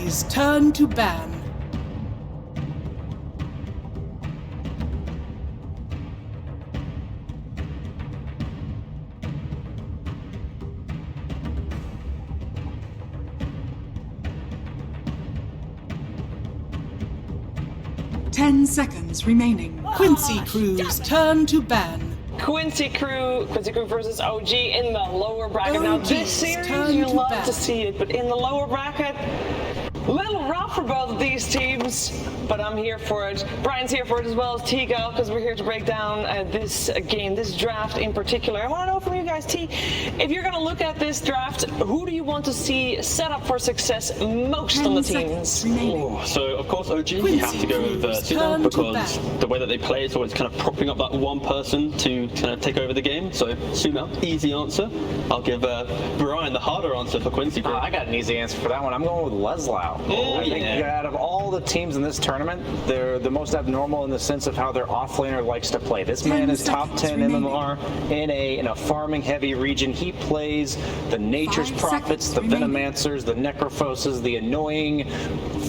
OG's turn to ban. Ten seconds remaining. Quincy Crew's turn to ban. Quincy Crew versus OG in the lower bracket. Now OG's this series, turn you to love bat. to see it, but in the lower bracket, a little rough for both of these teams, but I'm here for it. Brian's here for it as well as T-Gal, because we're here to break down this game, this draft in particular. I want to know from you guys, T, if you're going to look at this draft, who do you want to see set up for success most on the teams? Oh, so, of course, OG, you have to go with Sudan, because the way that they play is always kind of propping up that one person to kind of take over the game. So, Sudan, easy answer. I'll give Brian the harder answer for Quincy. I got an easy answer for that one. I'm going with Leslau. I think out of all the teams in this tournament, they're the most abnormal in the sense of how their offlaner likes to play. This man is top 10 MMR in a farming heavy region. He plays the Nature's Prophets, the Venomancers, the Necrophoses, the annoying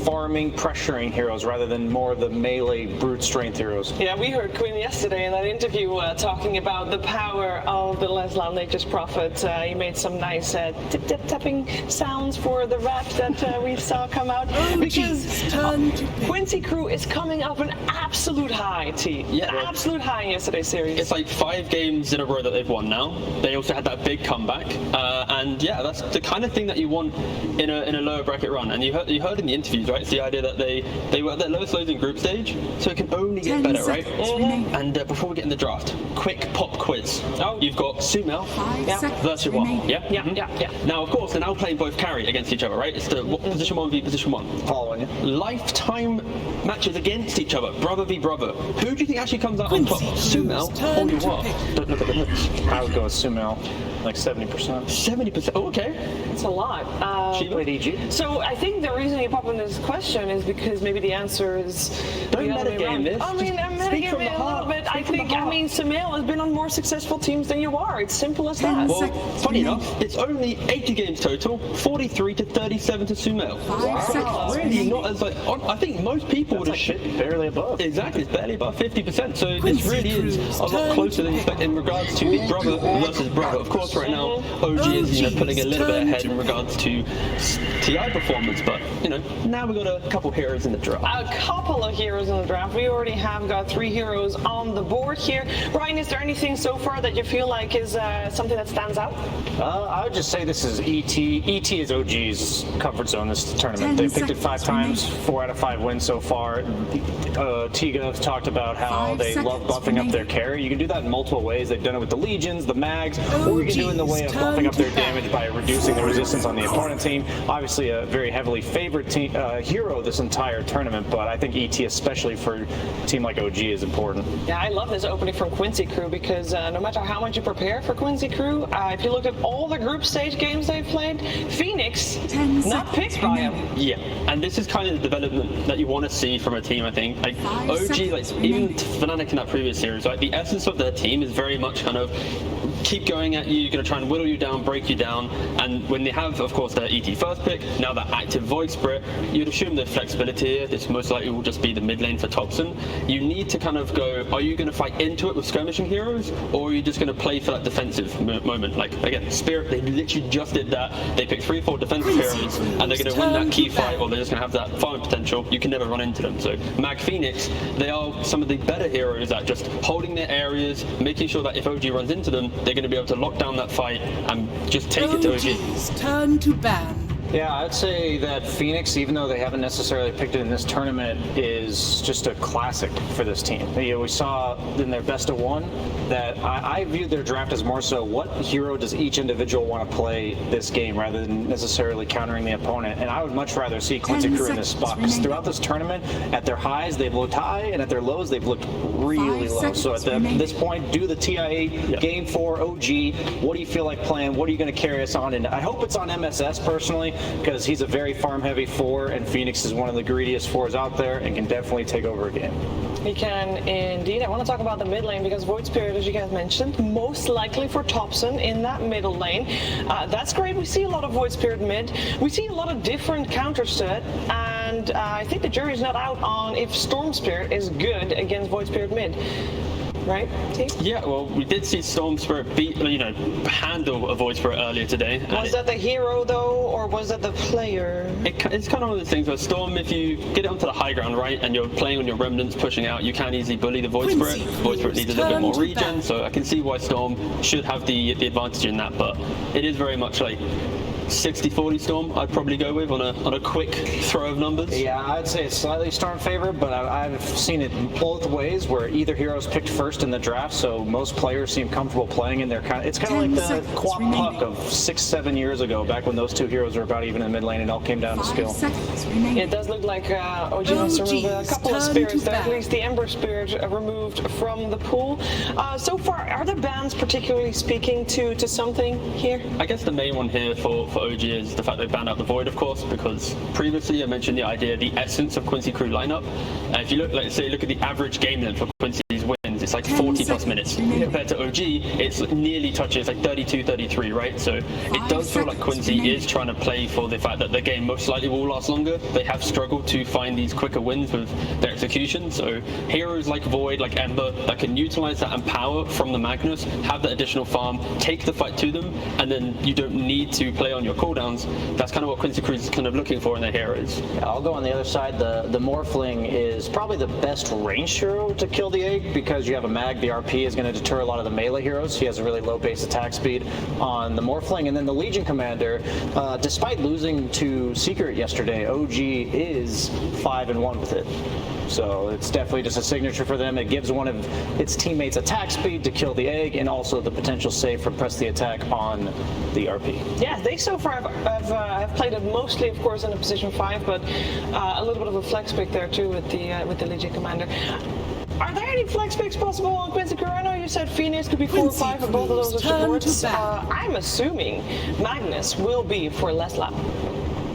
farming pressuring heroes rather than more of the melee brute strength heroes. Yeah, we heard Quinn yesterday in that interview talking about the power of the Leslau Nature's Prophet. He made some nice tip-tapping sounds for the rap that we saw come out, because Quincy Crew is coming off an absolute high, T. Yeah, an absolute high in yesterday's series. It's like 5 games in a row that they've won now. They also had that big comeback, and yeah, that's the kind of thing that you want in a lower bracket run. And you heard in the interviews, right? It's the idea that they were at their lowest lows in group stage, so it can only get better, right? And before we get in the draft, quick pop quiz. You've got Sumail versus Wah. Yeah. Now, of course, they're now playing both carry against each other, right? It's the position 1 v position 1. Following you. Lifetime matches against each other, brother v brother. Who do you think actually comes out on top? Sumail or Wah? Don't look at the list. I would go with Sumail, like 70%. 70%. Oh, okay. It's a lot. She played EG. So I think the reason you pop in this question is because maybe the answer is Don't metagame this. I mean, I'm metagaming it a little bit. I mean, Sumail has been on more successful teams than you are. It's simple as that. Well, funny enough, it's only 80 games total, 43 to 37 to Sumail. Wow. Really not as like, I think most people would have barely above. Exactly, it's barely above 50%. So this really is a lot closer than you expect in regards to the brother versus brother. Of course, right now OG is pulling a little bit ahead in regards to TI performance, but now we've got a couple heroes in the draft. A couple of heroes in the draft. We already have got 3 heroes on the board here. Brian, is there anything so far that you feel like is something that stands out? I would just say this is ET. ET is OG's comfort zone this tournament. They've picked it 5 times, 4 out of 5 wins so far. Tiga talked about how they love buffing up their carry. You can do that in multiple ways. They've done it with the Legions, the Mags, or you can do it in the way of buffing up their damage by reducing the resistance on the opponent team. Obviously a very heavily favored hero this entire tournament, but I think ET, especially for a team like OG, is important. Yeah, I love this opening from Quincy Crew, because no matter how much you prepare for Quincy Crew, if you look at all the group stage games they've played, Phoenix not picked by him. Yeah, and this is kind of the development that you want to see from a team, I think. Like OG, like even Fnatic in that previous series, like the essence of their team is very much kind of keep going at you, going to try and whittle you down, break you down, and when they have, of course, their ET first pick, now that active void spirit, you'd assume there's flexibility here. This most likely will just be the mid lane for Thompson. You need to kind of go, are you going to fight into it with skirmishing heroes, or are you just going to play for that defensive moment? Like, again, Spirit, they literally just did that. They picked 3 or 4 defensive heroes, and they're going to win that key fight, or they're just going to have that farming potential. You can never run into them. So Mag Phoenix, they are some of the better heroes at just holding their areas, making sure that if OG runs into them, they're going to be able to lock down that fight and just take it to OG. Turn to ban. Yeah, I'd say that Phoenix, even though they haven't necessarily picked it in this tournament, is just a classic for this team. We saw in their best of 1 that I viewed their draft as more so what hero does each individual want to play this game rather than necessarily countering the opponent. And I would much rather see Quincy Crew in this spot, because throughout this tournament, at their highs, they've looked high, and at their lows, they've looked really low. So at this point, do the Ti8 game 4 OG. What do you feel like playing? What are you going to carry us on? And I hope it's on MSS personally. because he's a very farm-heavy 4, and Phoenix is one of the greediest 4s out there and can definitely take over a game. He can indeed. I want to talk about the mid lane because Void Spirit, as you guys mentioned, most likely for Thompson in that middle lane. That's great. We see a lot of Void Spirit mid. We see a lot of different counters to it, and I think the jury's not out on if Storm Spirit is good against Void Spirit mid. Right, T? Yeah, well, we did see Storm Spirit handle a Void Spirit earlier today. Was that the hero, though, or was that the player? It's kind of one of those things where Storm, if you get it onto the high ground, right, and you're playing on your remnants, pushing out, you can easily bully the Void Spirit. Void Spirit needs a little bit more regen, so I can see why Storm should have the advantage in that, but it is very much like 60-40 Storm, I'd probably go with on a quick throw of numbers. Yeah, I'd say it's slightly Storm favorite, but I've seen it both ways where either hero's picked first in the draft, so most players seem comfortable playing in their it's kind of like the Quap Puck of 6-7 years ago, back when those two heroes were about even in the mid lane and it all came down to skill. It does look like OG has to remove a couple of spirits there, at least the Ember Spirit removed from the pool. So far, are the bans particularly speaking to something here? I guess the main one here for OG is the fact they banned out the Void, of course, because previously I mentioned the idea, the essence of Quincy crew lineup. If you look, let's say, look at the average game length for Quincy's wins, it's like 40 plus minutes. Compared to OG, it's nearly touching, it's like 32, 33, right? So it does feel like Quincy is trying to play for the fact that the game most likely will last longer. They have struggled to find these quicker wins with their execution. So heroes like Void, like Ember, that can utilize that and power from the Magnus, have that additional farm, take the fight to them, and then you don't need to play on your cooldowns. That's kind of what Quincy Crew is kind of looking for in their heroes. Yeah, I'll go on the other side. The Morphling is probably the best ranged hero to kill the egg because you have a mag. The RP is going to deter a lot of the melee heroes. He has a really low base attack speed on the Morphling. And then the Legion Commander, despite losing to Secret yesterday, OG is 5-1 with it. So it's definitely just a signature for them. It gives one of its teammates attack speed to kill the egg and also the potential save for press the attack on the RP. Yeah, they so far have played it mostly, of course, in a position 5, but a little bit of a flex pick there too with the Legion Commander. Are there any flex picks possible on Quincy Crew? I know you said Phoenix could be 4 or 5, but both of those are supports. I'm assuming Magnus will be for Lesla.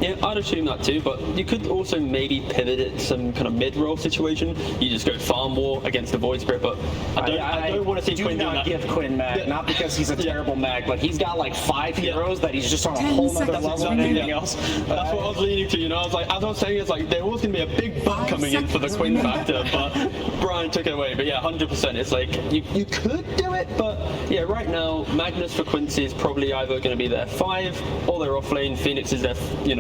Yeah, I'd assume that too, but you could also maybe pivot it to some kind of mid-roll situation. You just go farm war against the Void Spirit, but I don't want to see Quinn doing that. Give Quinn mag, not because he's a terrible mag, but he's got like 5 heroes that he's just on a whole nother level than anything else. That's what I was leaning to, you know. I was like, as I was saying, it's like there was going to be a big butt coming in for the Quinn factor, but Brian took it away. But yeah, 100%. It's like you could do it, but yeah, right now Magnus for Quincy is probably either going to be their 5 or their off lane. Phoenix is their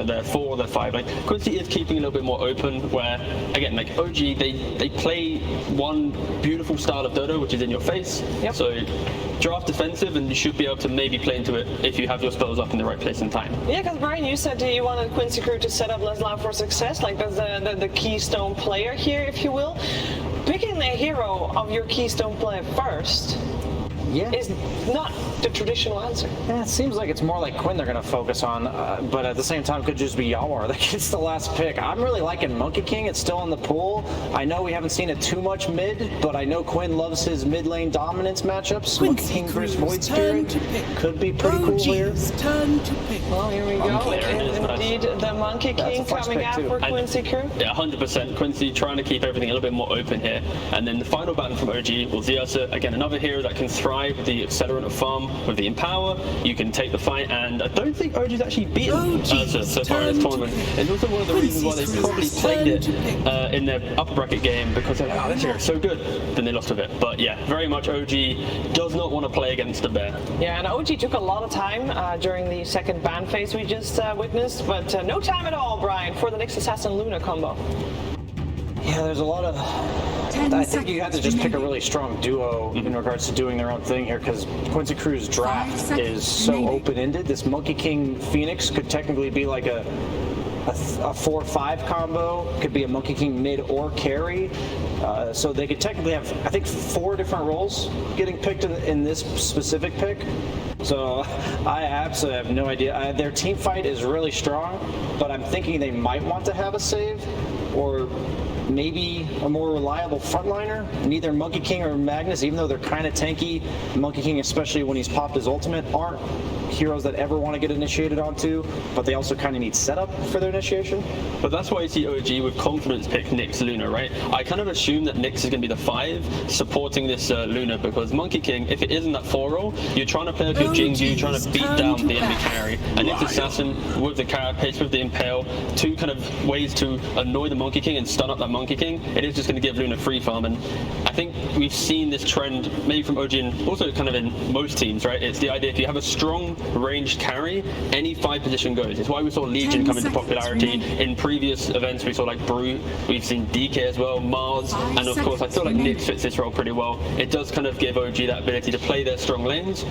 their 4 or their 5. Like Quincy is keeping a little bit more open. Where again, like OG, they play one beautiful style of Dota, which is in your face. Yep. So draft defensive, and you should be able to maybe play into it if you have your spells up in the right place and time. Yeah, because Brian, you said you wanted Quincy Crew to set up Lesla for success, like that's the keystone player here, if you will. Picking the hero of your keystone player first is not the traditional answer. Yeah, it seems like it's more like Quinn they're going to focus on, but at the same time could just be Yawar that gets the last pick. I'm really liking Monkey King. It's still in the pool. I know we haven't seen it too much mid, but I know Quinn loves his mid lane dominance matchups. Monkey King versus Void Spirit could be pretty cool here. Turn to pick. Well, here we go. Indeed, the Monkey King coming out for Quincy Crew. Yeah, 100%. Quincy trying to keep everything a little bit more open here. And then the final button from OG will Zeus. Again, another hero that can thrive with the accelerant of farm, with the empower. You can take the fight, and I don't think OG's actually beaten Ursa so far in this tournament. And also one of the reasons why they probably played it in their upper bracket game, because they're like, oh, this hero is so good. Then they lost with it. But yeah, very much OG does not want to play against the bear. Yeah, and OG took a lot of time during the second ban phase we just witnessed, but no time at all, Brian, for the Nyx Assassin Luna combo. Yeah, there's a lot of... I think you have to just pick a really strong duo in regards to doing their own thing here, because Quincy Crew's draft is so open-ended. This Monkey King Phoenix could technically be like a 4-5 combo. Could be a Monkey King mid or carry. So they could technically have, I think, 4 different roles getting picked in this specific pick. So I absolutely have no idea. Their team fight is really strong, but I'm thinking they might want to have a save, or maybe a more reliable frontliner. Neither Monkey King or Magnus, even though they're kind of tanky, Monkey King, especially when he's popped his ultimate, aren't heroes that ever want to get initiated onto, but they also kind of need setup for their initiation. But that's why you see OG with confidence pick Nyx Luna, right? I kind of assume that Nyx is going to be the 5 supporting this Luna, because Monkey King, if it isn't that 4 role, you're trying to play with your Jingu, trying to beat down the enemy carry. And Nyx Assassin with the Carapace, with the Impale, 2 kind of ways to annoy the Monkey King and stun up that Monkey King. It is just going to give Luna free farm, and I think we've seen this trend maybe from OG and also kind of in most teams, right? It's the idea if you have a strong ranged carry, any 5 position goes. It's why we saw Legion come into popularity. In previous events, we saw like Brute, we've seen DK as well, Mars, and of course I feel like Nyx fits this role pretty well. It does kind of give OG that ability to play their strong lanes.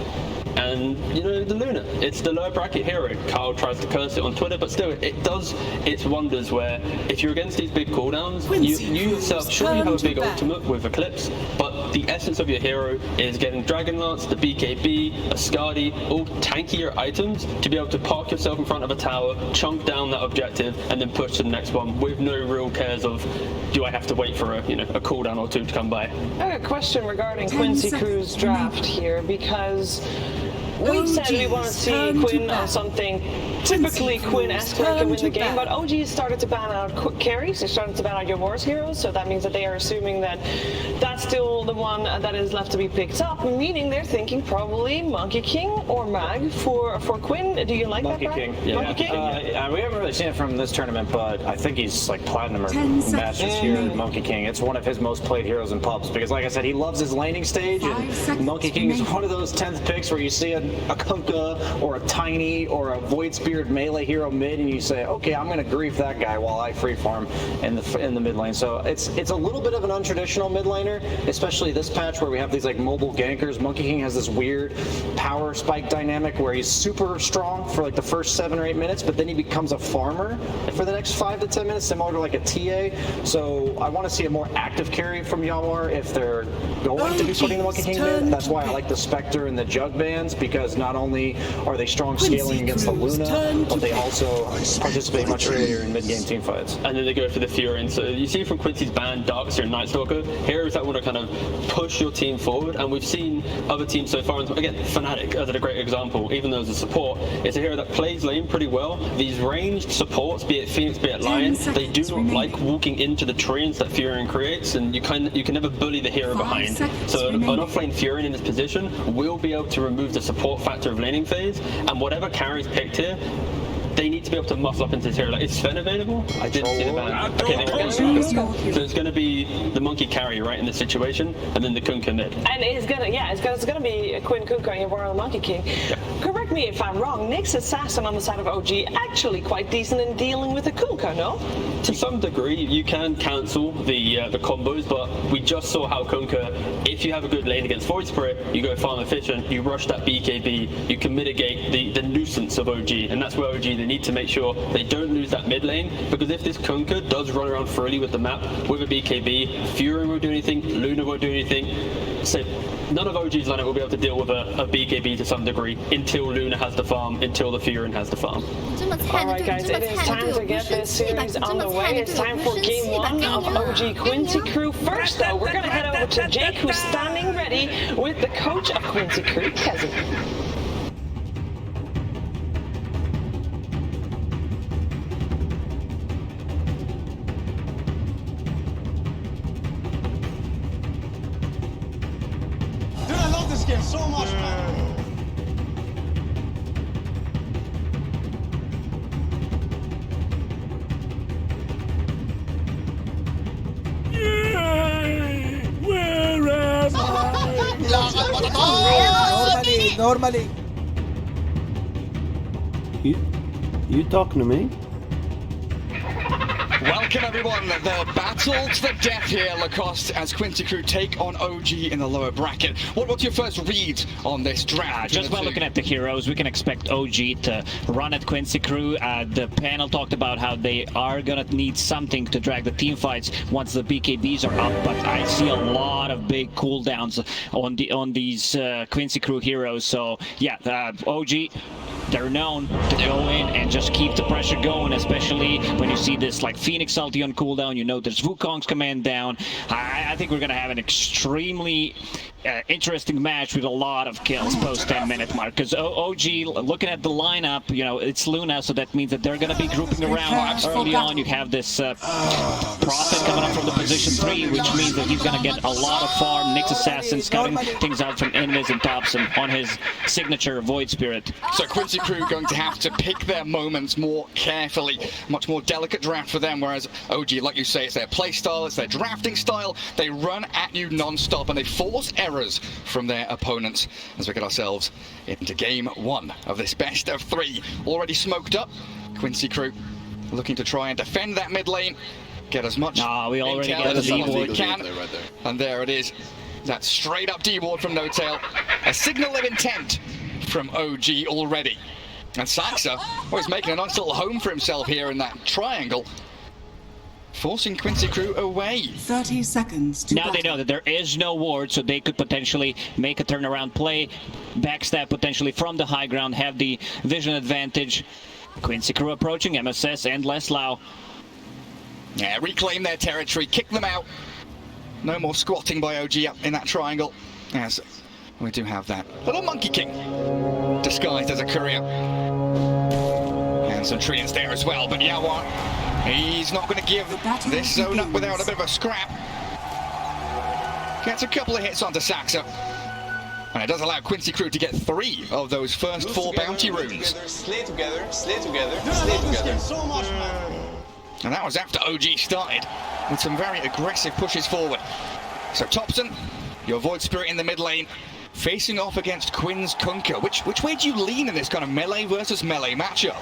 And, you know, the Luna, it's the lower bracket hero. Kyle tries to curse it on Twitter, but still, it does its wonders where if you're against these big cooldowns, you yourself, sure, you have a big ultimate with Eclipse, but the essence of your hero is getting Dragon Lance, the BKB, a Skadi, all tankier items to be able to park yourself in front of a tower, chunk down that objective, and then push to the next one with no real cares of, do I have to wait for a cooldown or 2 to come by? I have a question regarding Quincy Crew's draft here, because we said we want to see Quinn on something typically Quinn-esque where he can win the game, but OG has started to ban out carries, they started to ban out your Wars heroes, so that means that they are assuming that that's still the one that is left to be picked up, meaning they're thinking probably Monkey King or Mag for Quinn. Do you like Monkey that, King? Yeah. Monkey King? We haven't really seen it from this tournament, but I think he's like Platinum or Masters here, Monkey King. It's one of his most played heroes in pubs, because like I said, he loves his laning stage, and Monkey King is one of those 10th picks where you see a Kunkka or a Tiny or a Void Spirit melee hero mid, and you say, okay, I'm going to grief that guy while I free farm in the mid lane. So it's a little bit of an untraditional mid laner, especially this patch where we have these like mobile gankers. Monkey King has this weird power spike dynamic where he's super strong for like the first 7 or 8 minutes, but then he becomes a farmer for the next 5 to 10 minutes, similar to like a TA. So I want to see a more active carry from Yawar if they're going to be putting the Monkey King mid. That's why I like the Spectre and the Jug bans, because not only are they strong scaling against the Luna, but they also participate much earlier in mid-game team fights. And then they go for the Furin. So you see from Quincy's ban, Darkseer and Nightstalker, heroes that want to kind of push your team forward. And we've seen other teams so far, and again, Fnatic as a great example, even though as a support, it's a hero that plays lane pretty well. These ranged supports, be it Phoenix, be it Lion, they do not like walking into the treants that Furin creates, and you can never bully the hero behind. So an offlane Furin in this position will be able to remove the support factor of laning phase, and whatever carries picked here, they need to be able to muffle up into this hero. Like, is Sven available? I didn't see the ban. Okay, there we go. So it's going to be the monkey carry, right, in this situation, and then the Kunkka mid. And it's gonna be Quinn Kunkka and Yawar the Monkey King. Yeah. Correct me if I'm wrong, Nyx Assassin on the side of OG actually quite decent in dealing with the Kunkka, no? To some degree, you can cancel the combos, but we just saw how Kunkka, if you have a good lane against Void Spirit, you go farm efficient, you rush that BKB, you can mitigate the nuisance of OG, and that's where OG, they need to make sure they don't lose that mid lane, because if this Kunkka does run around freely with the map, with a BKB, Fury won't do anything, Luna won't do anything, so none of OG's lineup will be able to deal with a BKB to some degree until Luna has the farm, until the Furin has the farm. Alright guys, it is time to get this series on the way. It's time for game 1 of OG Quincy Crew. First though, we're going to head over to Jake, who's standing ready with the coach of Quincy Crew, Kezi. So much, man. Yay! Where am I? Normally. You talking to me? Welcome everyone, the battle to the death here, Lacoste, as Quincy Crew take on OG in the lower bracket. What's your first read on this draft? Just by looking at the heroes, we can expect OG to run at Quincy Crew. The panel talked about how they are gonna need something to drag the team fights once the BKBs are up, but I see a lot of big cooldowns on these Quincy Crew heroes. So yeah, OG they're known to go in and just keep the pressure going, especially when you see this like Phoenix ulti on cooldown. You know there's Wukong's command down. I think we're going to have an extremely interesting match with a lot of kills post 10-minute mark, because OG, looking at the lineup, you know, it's Luna, so that means that they're going to be grouping around early on. You have this Prophet coming up from the position 3, which means that he's going to get a lot of farm. Nyx Assassin scouting things out from Invis and Thompson on his signature Void Spirit. So Quincy Crew going to have to pick their moments more carefully. Much more delicate draft for them, whereas OG, like you say, it's their play style, it's their drafting style. They run at you non-stop and they force errors from their opponents as we get ourselves into game 1 of this best of 3. Already smoked up. Quincy Crew looking to try and defend that mid lane, get as much we already intel get as the we D-ward. can. And there it is. That straight up D-ward from No-Tail. A signal of intent from OG already. And Saxa, well, he's making a nice little home for himself here in that triangle, forcing Quincy Crew away. 30 seconds to Now battle. they know that there is no ward, so they could potentially make a turnaround play, backstab potentially from the high ground, have the vision advantage. Quincy Crew approaching MSS and Leslau. Yeah, reclaim their territory, kick them out. No more squatting by OG up in that triangle, as we do have that little Monkey King disguised as a courier. And some Treants there as well, but Yawar, he's not going to give this zone up without a bit of a scrap. Gets a couple of hits onto Saxa. And it does allow Quincy Crew to get 3 of those first 4 bounty runes. Slay together, slay together, slay together. So much, man. And that was after OG started with some very aggressive pushes forward. So Thompson, your Void Spirit in the mid lane, facing off against Quinn's Kunkka. Which way do you lean in this kind of melee versus melee matchup?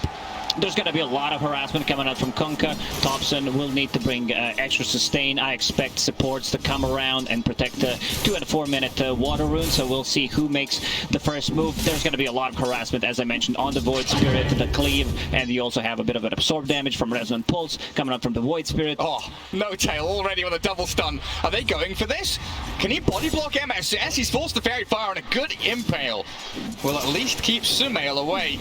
There's going to be a lot of harassment coming out from Kunkka. Thompson will need to bring extra sustain. I expect supports to come around and protect the 2 and 4 minute water rune, so we'll see who makes the first move. There's going to be a lot of harassment, as I mentioned, on the Void Spirit, the cleave, and you also have a bit of an absorb damage from Resonant Pulse coming up from the Void Spirit. Oh, No-Tail already with a double stun. Are they going for this? Can he body block MSS? He's forced the Fairy Fire and a good impale will at least keep Sumail away.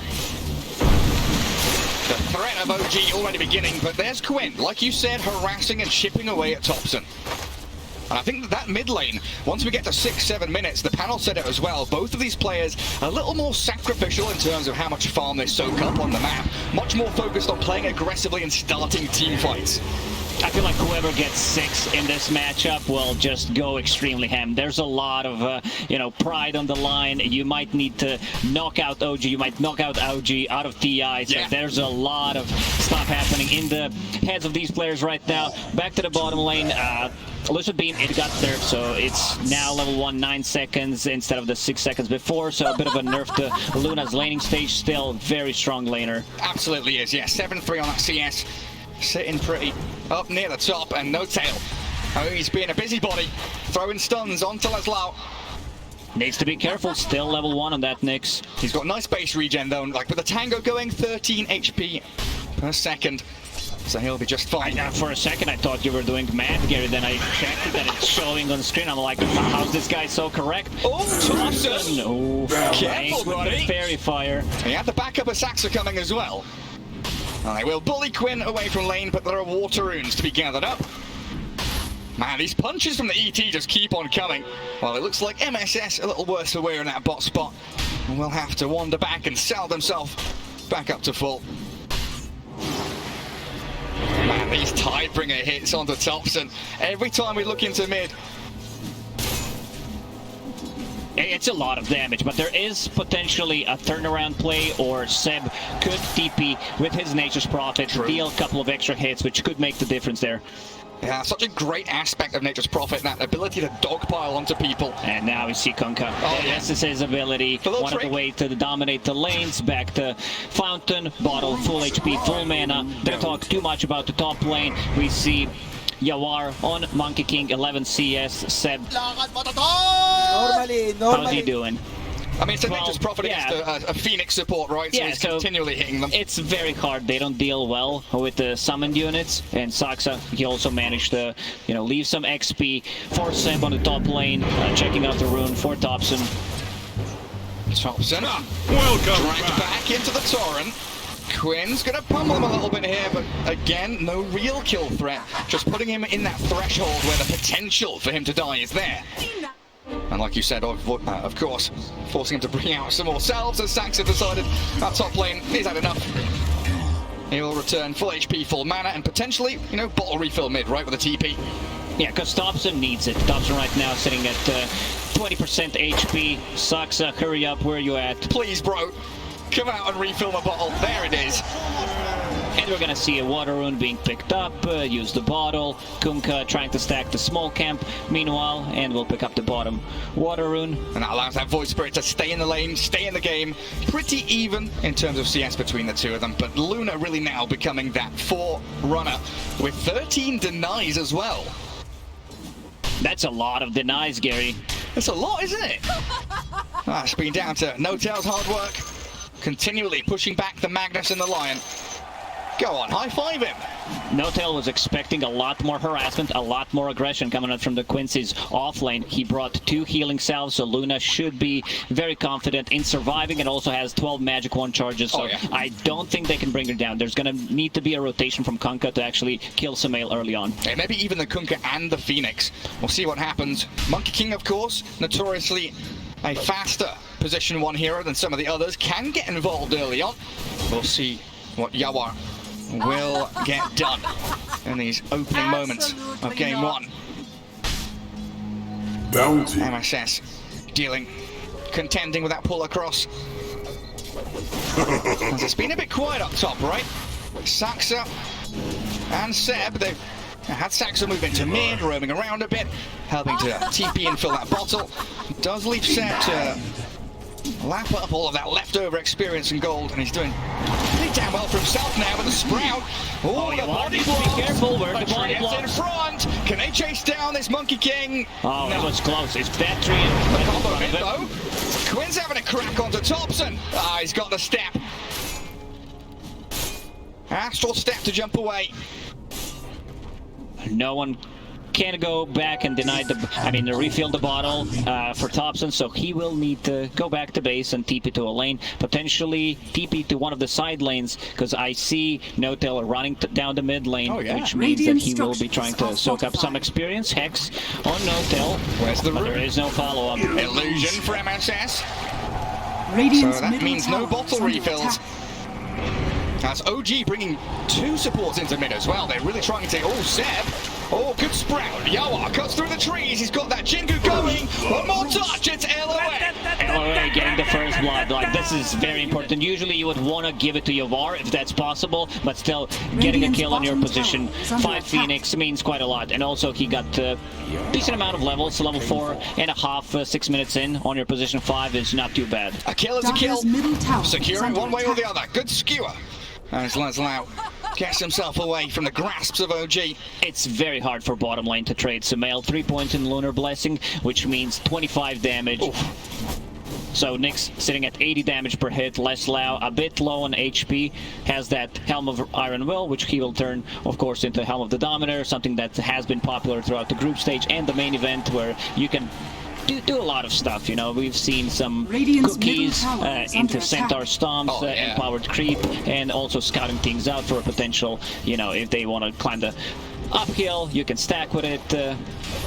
The threat of OG already beginning, but there's Quinn, like you said, harassing and chipping away at Thompson. And I think that mid lane, once we get to 6-7 minutes, the panel said it as well, both of these players a little more sacrificial in terms of how much farm they soak up on the map. Much more focused on playing aggressively and starting team fights. I feel like whoever gets 6 in this matchup will just go extremely ham. There's a lot of, pride on the line. You might need to knock out OG. You might knock out OG out of TI. So there's a lot of stuff happening in the heads of these players right now. Back to the bottom lane. Lucid Beam, it got there, so it's now level 1, 9 seconds instead of the 6 seconds before. So a bit of a nerf to Luna's laning stage. Still very strong laner. Absolutely is, yeah. 7-3 on that CS. Sitting pretty up near the top, and No-Tail. Oh, he's being a busybody, throwing stuns onto Leslau. Needs to be careful, still level 1 on that Nyx. He's got nice base regen though, like with the Tango going 13 HP per second. So he'll be just fine. For a second I thought you were doing math, Gary, then I checked it and it's showing on the screen. I'm like, how's this guy so correct? Oh, Thompson! Oh, careful, buddy! Fairy Fire. He had the backup of Saxa coming as well. And they will bully Quinn away from lane, but there are water runes to be gathered up. Man, these punches from the ET just keep on coming. Well, it looks like MSS a little worse for wear in that bot spot. And will have to wander back and sell themselves back up to full. Man, these Tidebringer hits onto Thompson. Every time we look into mid, it's a lot of damage, but there is potentially a turnaround play, or Seb could TP with his Nature's Prophet, deal a couple of extra hits, which could make the difference there. Yeah, such a great aspect of Nature's Prophet, that ability to dogpile onto people. And now we see Kunkka. Oh, This is his ability. One of the way to dominate the lanes. Back to Fountain, bottle, full HP, full mana. Don't talk too much about the top lane. We see Yawar on Monkey King, 11 CS. Seb, how's he doing? I mean, it's a Nature's Prophet against a Phoenix support, right? So he's continually hitting them. It's very hard. They don't deal well with the summoned units. And Saxa, he also managed to, leave some XP for Seb on the top lane, checking out the rune for Thompson. Thompson Welcome dragged back into the torrent. Quinn's gonna pummel him a little bit here, but again, no real kill threat. Just putting him in that threshold where the potential for him to die is there. And like you said, of course, forcing him to bring out some more salves as Saxa decided that top lane, he's had enough. He will return full HP, full mana, and potentially, you know, bottle refill mid, right, with a TP. Yeah, because Thompson needs it. Thompson right now sitting at 20% HP. Saxa, hurry up, where are you at? Please, bro, come out and refill my bottle. There it is. And we're gonna see a water rune being picked up, use the bottle. Kunkka trying to stack the small camp meanwhile, and we'll pick up the bottom water rune. And that allows that Void Spirit to stay in the lane, stay in the game. Pretty even in terms of CS between the two of them, but Luna really now becoming that forerunner with 13 denies as well. That's a lot of denies, Gary. That's a lot, isn't it? It's been down to No-Tail's hard work, continually pushing back the Magnus and the Lion. Go on, high-five him. No-Tail was expecting a lot more harassment, a lot more aggression coming out from the Quincy's off lane. He brought 2 healing salves, so Luna should be very confident in surviving, and also has 12 magic wand charges, so I don't think they can bring her down. There's going to need to be a rotation from Kunkka to actually kill Sumail early on. Yeah, maybe even the Kunkka and the Phoenix. We'll see what happens. Monkey King, of course, notoriously a faster position 1 hero than some of the others, can get involved early on. We'll see what Yawar will get done in these opening moments of game 1. Bounty. MSS contending with that pull across. It's been a bit quiet up top, right? Saxa and Seb, they've had Saxa move into mid, roaming around a bit, helping to TP and fill that bottle. Does leave Seb to lap up all of that leftover experience and gold, and he's doing pretty damn well for himself now with a sprout. Oh, the body block. Be careful, where the body in blocks. front. Can they chase down this Monkey King? Oh, that was close. It's that tree The in combo front hit of it. though. Quinn's having a crack onto Thompson. He's got the step. Astral step to jump away. No one can go back and refill the bottle for Thompson, so he will need to go back to base and TP to a lane, potentially TP to one of the side lanes, because I see No-Tail running down the mid lane, which means that he will be trying to soak up some experience. Hex on No-Tail. Where's the but room? there is no follow-up. Illusion for MSS. Radiant's So that middle means no tower bottle is under refills. attack. That's OG bringing 2 supports into mid as well. They're really trying to take... Oh, Seb. Oh, good sprout. Yawar cuts through the trees. He's got that Jingu going. One more touch. It's LOA. LOA getting the first blood. Like, this is very important. Usually you would want to give it to Yawar if that's possible, but still getting a kill on your position. 5 Phoenix means quite a lot. And also he got a decent amount of levels, level 4.5, 6 minutes in on your position 5 is not too bad. A kill is a kill. Dotter's middle tower Secure is it under one way or the attack. other. Good skewer. As Laszlo gets himself away from the grasps of OG. It's very hard for bottom lane to trade Sumail. 3 points in Lunar Blessing, which means 25 damage. Oof. So Nyx sitting at 80 damage per hit. Laszlo a bit low on HP. Has that Helm of Iron Will, which he will turn, of course, into Helm of the Dominator, something that has been popular throughout the group stage and the main event, where you can do a lot of stuff. You know, we've seen some Radiant's cookies middle tower is into under Centaur attack. Stomps, empowered creep, and also scouting things out for a potential, you know, if they want to climb the uphill, you can stack with it,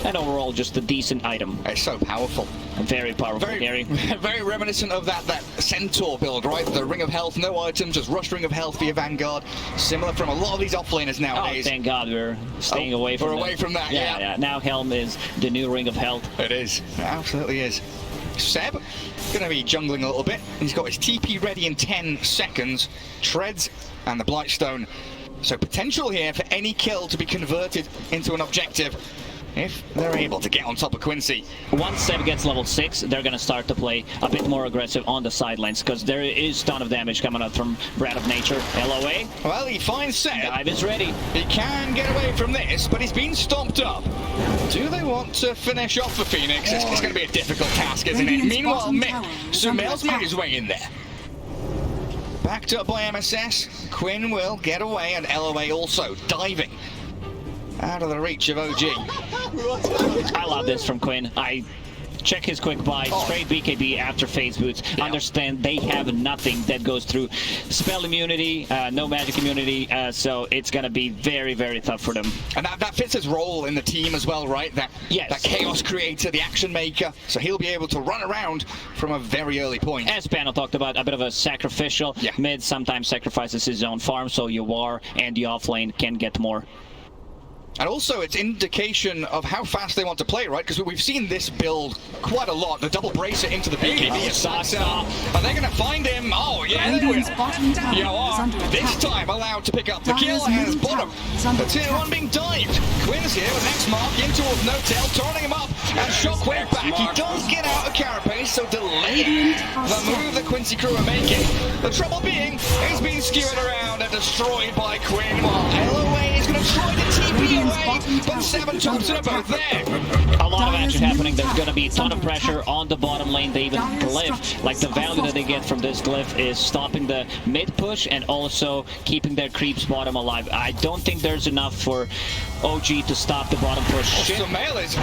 and overall just a decent item. It's so powerful. Very powerful, Gary. Very reminiscent of that Centaur build, right? The Ring of Health, no items, just rush Ring of Health for your Vanguard. Similar from a lot of these offlaners nowadays. Oh, thank God we're staying away from We're away from that, yeah. Now Helm is the new Ring of Health. It is. It absolutely is. Seb, going to be jungling a little bit. He's got his TP ready in 10 seconds. Treads and the Blightstone. So potential here for any kill to be converted into an objective if they're able to get on top of Quincy. Once Seb gets level 6, they're going to start to play a bit more aggressive on the sidelines, because there is a ton of damage coming out from Breath of Nature. LOA. Well, he finds Seb. Dive is ready. He can get away from this, but he's been stomped up. Do they want to finish off the Phoenix? It's going to be a difficult task, isn't it? Radiant's Meanwhile, bottom Mick, tower is under Sumail's made attack. his way in there. Backed up by MSS, Quinn will get away, and LOA also diving out of the reach of OG. I love this from Quinn. check his quick buy, straight BKB after phase boots. Yeah. Understand they have nothing that goes through spell immunity, no magic immunity, so it's gonna be very, very tough for them. And that fits his role in the team as well, right? That chaos creator, the action maker, so he'll be able to run around from a very early point. As Panel talked about, a bit of a sacrificial. Mid sometimes sacrifices his own farm, so you are and the offlane can get more. And also, it's indication of how fast they want to play, right? Because we've seen this build quite a lot. The double bracer into the BKB. Are they going to find him? Oh, yeah, they will. You are this time allowed to pick up the kill as bottom. The tier 1 being dived. Quincy here with next mark in towards No-Tail, turning him up, and Shockwave back. He does get out of Carapace, so delaying the move the Quincy crew are making. The trouble being, he's being skewered around and destroyed by Quinn, while LOA is going to try to TP away, but 7 Thompson are both there. A lot of action happening. There's going to be a ton of pressure on the bottom lane. They even glyph, like the value that they get from this glyph is stopping the mid push and also keeping their creeps bottom alive. I don't think there's enough for OG to stop the bottom push. Sumail is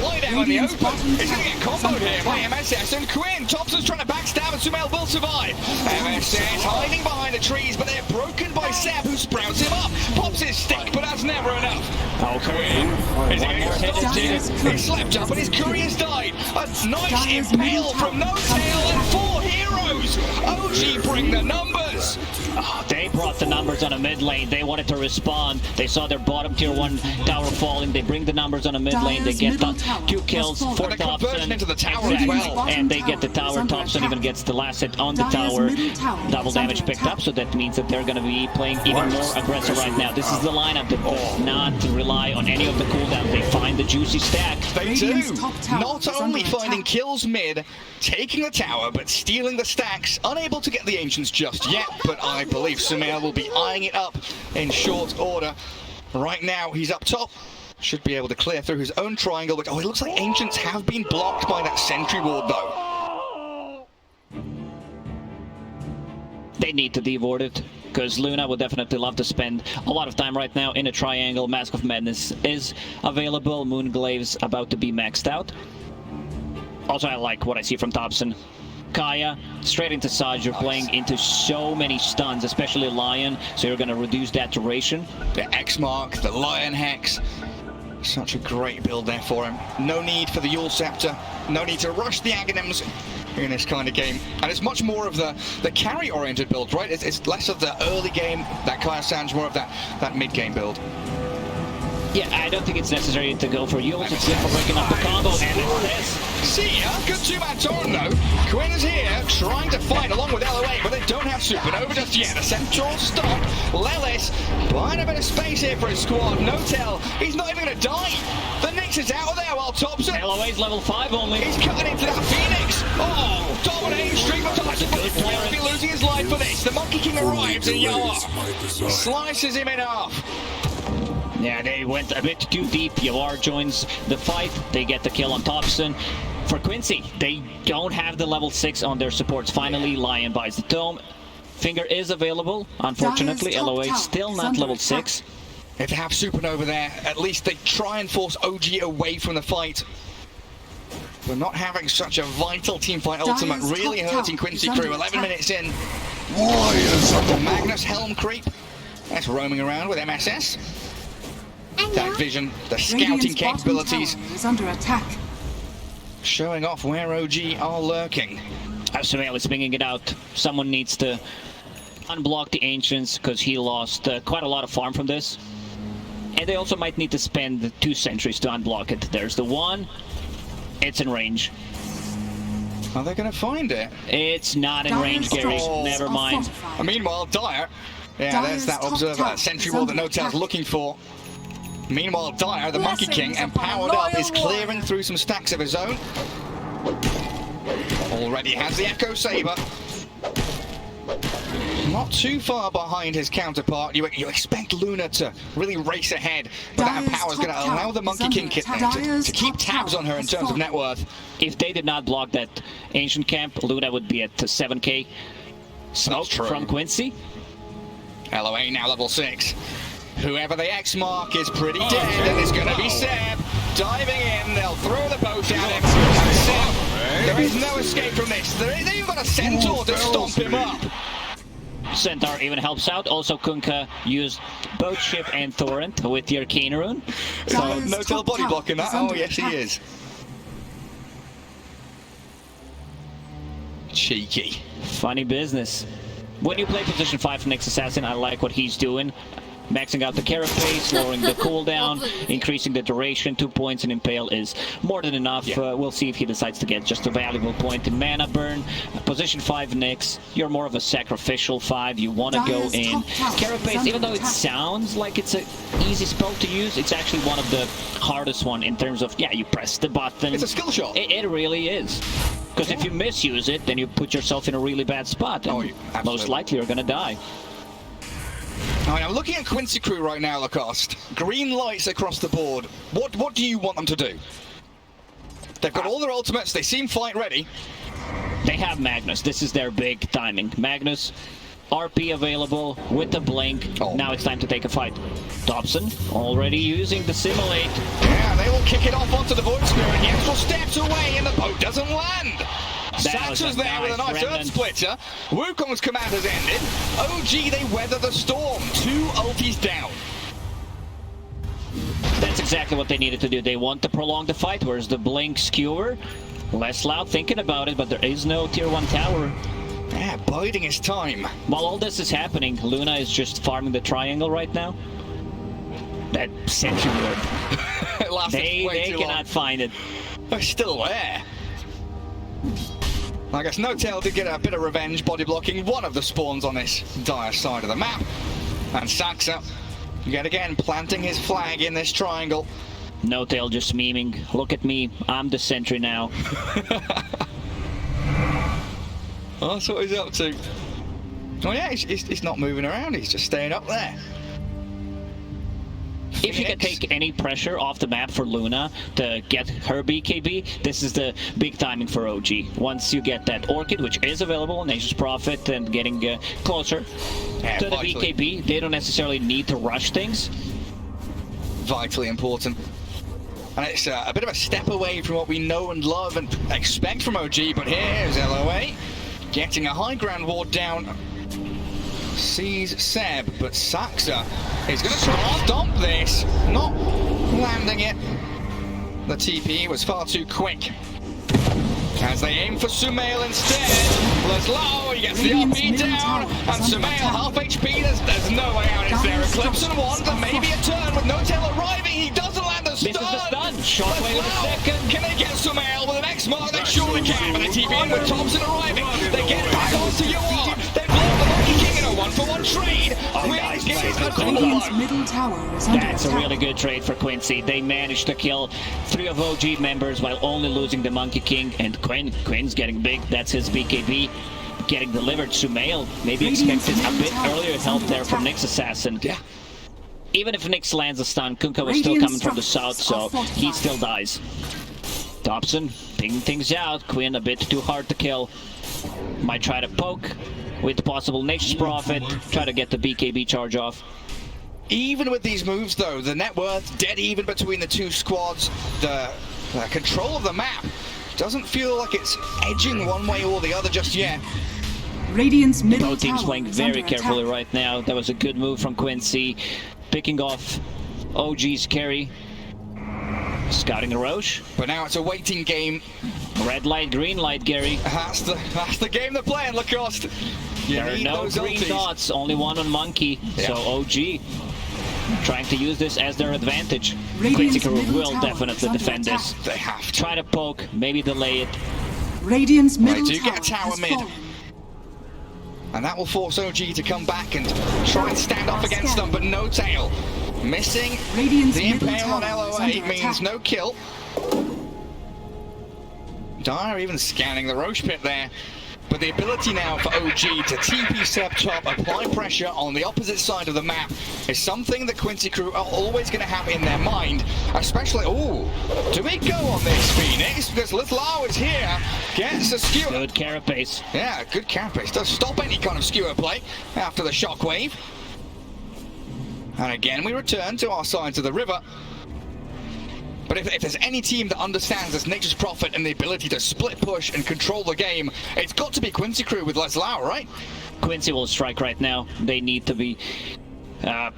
wide out in the open. He's going to get comboed here by MSS and Quinn. Thompson's trying to backstab and Sumail will survive. MSS hiding behind the trees, but they're broken by Seb, who sprouts him up. Pops his stick, but that's never enough. Quinn is going to get stopped here. He slept up and his courier's died. A nice impale from No-Tail and 4 heroes. OG bring the numbers. Oh, they brought the numbers on a mid lane. They wanted to respond. They saw their bottom tier 1 tower falling. They bring the numbers on a mid lane. They get 2 kills, 4 Thompson. Into the tower as well. And they get the tower. Thompson even gets the last hit on the tower. Double damage picked up, so that means that they're going to be playing even more aggressive right now. This is the lineup that does not rely on any of the cooldowns. They find the juicy stack. They do. Not only finding kills mid, taking the tower, but stealing the stacks. Unable to get the Ancients just yet, but I believe Sumail will be eyeing it up in short order. Right now, he's up top. Should be able to clear through his own triangle, but oh, it looks like Ancients have been blocked by that sentry ward, though. They need to devord it, because Luna would definitely love to spend a lot of time right now in a triangle. Mask of Madness is available. Moonglave's about to be maxed out. Also, I like what I see from Thompson. Kaya, straight into Saj, you're playing into so many stuns, especially Lion, so you're going to reduce that duration. The X-Mark, the Lion Hex. Such a great build there for him. No need for the Yule Scepter. No need to rush the Aghanims in this kind of game. And it's much more of the carry-oriented build, right? It's less of the early game, that Kaya Sanj, more of that mid-game build. Yeah, I don't think it's necessary to go for Yules. It's for breaking up the combo, and it's this. See ya, good 2-man torrent though. Quinn is here, trying to fight along with LOA, but they don't have Supernova just yet. A central stop. Lelis buying a bit of space here for his squad. No-Tail, he's not even going to die. The Nyx is out of there while Thompson. LOA's level 5 only. He's cutting into that Phoenix. Oh, dominating streak for Thompson, but he's going to be losing his life for this. The Monkey King arrives and Yawa slices him in half. Yeah, they went a bit too deep. Yawar joins the fight. They get the kill on Thompson. For Quincy, they don't have the level 6 on their supports. Finally, Lion buys the tome. Finger is available. Unfortunately, LOA still not level 6. If they have Supernova there, at least they try and force OG away from the fight. But not having such a vital teamfight ultimate really hurting Quincy crew. 11 minutes in. The Magnus Helm creep. That's roaming around with MSS. That vision, the scouting capabilities, is under attack. Showing off where OG are lurking. Sumail is swinging it out. Someone needs to unblock the Ancients because he lost quite a lot of farm from this. And they also might need to spend 2 sentries to unblock it. There's the one. It's in range. Are they going to find it? It's not in range, Gary. Never mind. Meanwhile, Dire. Yeah, there's that observer, that sentry wall that No-Tail's looking for. Meanwhile, Dire, the Monkey King, and powered up, is clearing through some stacks of his own. Already has the Echo Saber. Not too far behind his counterpart. You expect Luna to really race ahead, but that power is going to allow the Monkey King kit to keep tabs on her in terms of net worth. If they did not block that Ancient camp, Luna would be at 7k. Smoke from Quincy. LOA now level 6. Whoever the X mark is pretty dead, and it's going to be Seb diving in. They'll throw the boat at him. And Seb, there is no escape from this. They even got a centaur to stomp him up. Centaur even helps out. Also, Kunkka used both Ship and Torrent with the Arcane Rune. So no tail body blocking that. Oh yes, he is. Cheeky. Funny business. When you play position 5 Nyx Assassin, I like what he's doing. Maxing out the carapace, lowering the cooldown, increasing the duration. 2 points in Impale is more than enough. Yeah. We'll see if he decides to get just a valuable point in mana burn. Position 5 Nyx, you're more of a sacrificial 5. You want to go in. Carapace, even though it sounds like it's an easy spell to use, it's actually one of the hardest one in terms of, yeah, you press the button. It's a skill shot. It really is. Because if you misuse it, then you put yourself in a really bad spot. And most likely you're going to die. Alright, I'm looking at Quincy crew right now, Lacoste. Green lights across the board. What do you want them to do? They've got all their ultimates, they seem fight ready. They have Magnus. This is their big timing. Magnus, RP available with the blink. Oh. Now it's time to take a fight. Dobson already using the simulate. Yeah, they will kick it off onto the Void Spirit. The extra steps away and the boat doesn't land. Saxa's there with a nice Earth Splitter. Wukong's command has ended. OG, they weather the storm. 2 ultis down. That's exactly what they needed to do. They want to prolong the fight. Where's the blink skewer? Less loud thinking about it, but there is no tier 1 tower. Yeah, biding his time. While all this is happening, Luna is just farming the triangle right now. That sentry ward. They cannot find it. They're still there. I guess No Tail did get a bit of revenge body blocking one of the spawns on this dire side of the map. And Saxa, yet again, planting his flag in this triangle. No Tail just memeing. Look at me, I'm the sentry now. Oh, that's what he's up to. Oh yeah, he's not moving around, he's just staying up there. If you can take any pressure off the map for Luna to get her BKB, this is the big timing for OG. Once you get that Orchid, which is available on Nature's Prophet, and getting closer to the BKB, they don't necessarily need to rush things. Vitally important. And it's a bit of a step away from what we know and love and expect from OG, but here's LOA getting a high ground ward down. Sees Seb, but Saxa is going to try and stomp this, not landing it. The TP was far too quick. As they aim for Sumail instead, Laszlo, he gets the RP down, and Sumail half HP, there's no way out, is there? Eclipse and one, there may be a turn with No Tail arriving, he doesn't land a stun! This is the stun, Shockwave with a second. Can they get Sumail with an X mark? They surely can, but they TP in with Thompson arriving, they get back onto Yuan, they blow the Monkey King in a 1-for-1 trade! Nice Radiant's middle tower is under That's a attack. really good trade for Quincy. They managed to kill 3 of OG members while only losing the Monkey King, and Quinn's getting big. That's his BKB getting delivered. Sumail maybe expected a bit earlier help there from Nyx Assassin. Yeah. Even if Nyx lands a stun, Kunkka was still coming from the south, so he still dies. Dobson pinging things out. Quinn a bit too hard to kill. Might try to poke with possible Nature's Prophet. Try to get the BKB charge off. Even with these moves though, the net worth dead even between the two squads. The control of the map doesn't feel like it's edging one way or the other just yet. Radiant's middle Both teams tower playing is very under carefully attack. right now. That was a good move from Quincy. Picking off OG's carry. Scouting a Roche. But now it's a waiting game. Red light, green light, Gary. That's the game they're playing, Lacoste. There are no green dots, only one on Monkey. Yeah. So OG trying to use this as their advantage. Radiant's Quincy middle will tower definitely is under defend this. attack. They have to. Try to poke, maybe delay it. Radiant's middle do get a tower tower has mid. fallen. And that will force OG to come back and try and stand off against them, but No Tail. Missing Radiant's the middle Impale on tower is LOA under means attack. no kill. Dire even scanning the Roche pit there. But the ability now for OG to TP Seb top, apply pressure on the opposite side of the map is something that Quincy crew are always going to have in their mind. Especially, ooh, do we go on this Phoenix? Because Laszlo is here, gets a skewer. Good carapace. Yeah, good carapace. Does stop any kind of skewer play after the shockwave. And again, we return to our sides of the river. But if there's any team that understands this Nature's Prophet and the ability to split push and control the game, it's got to be Quincy Crew with Leslau, right? Quincy will strike right now. They need to be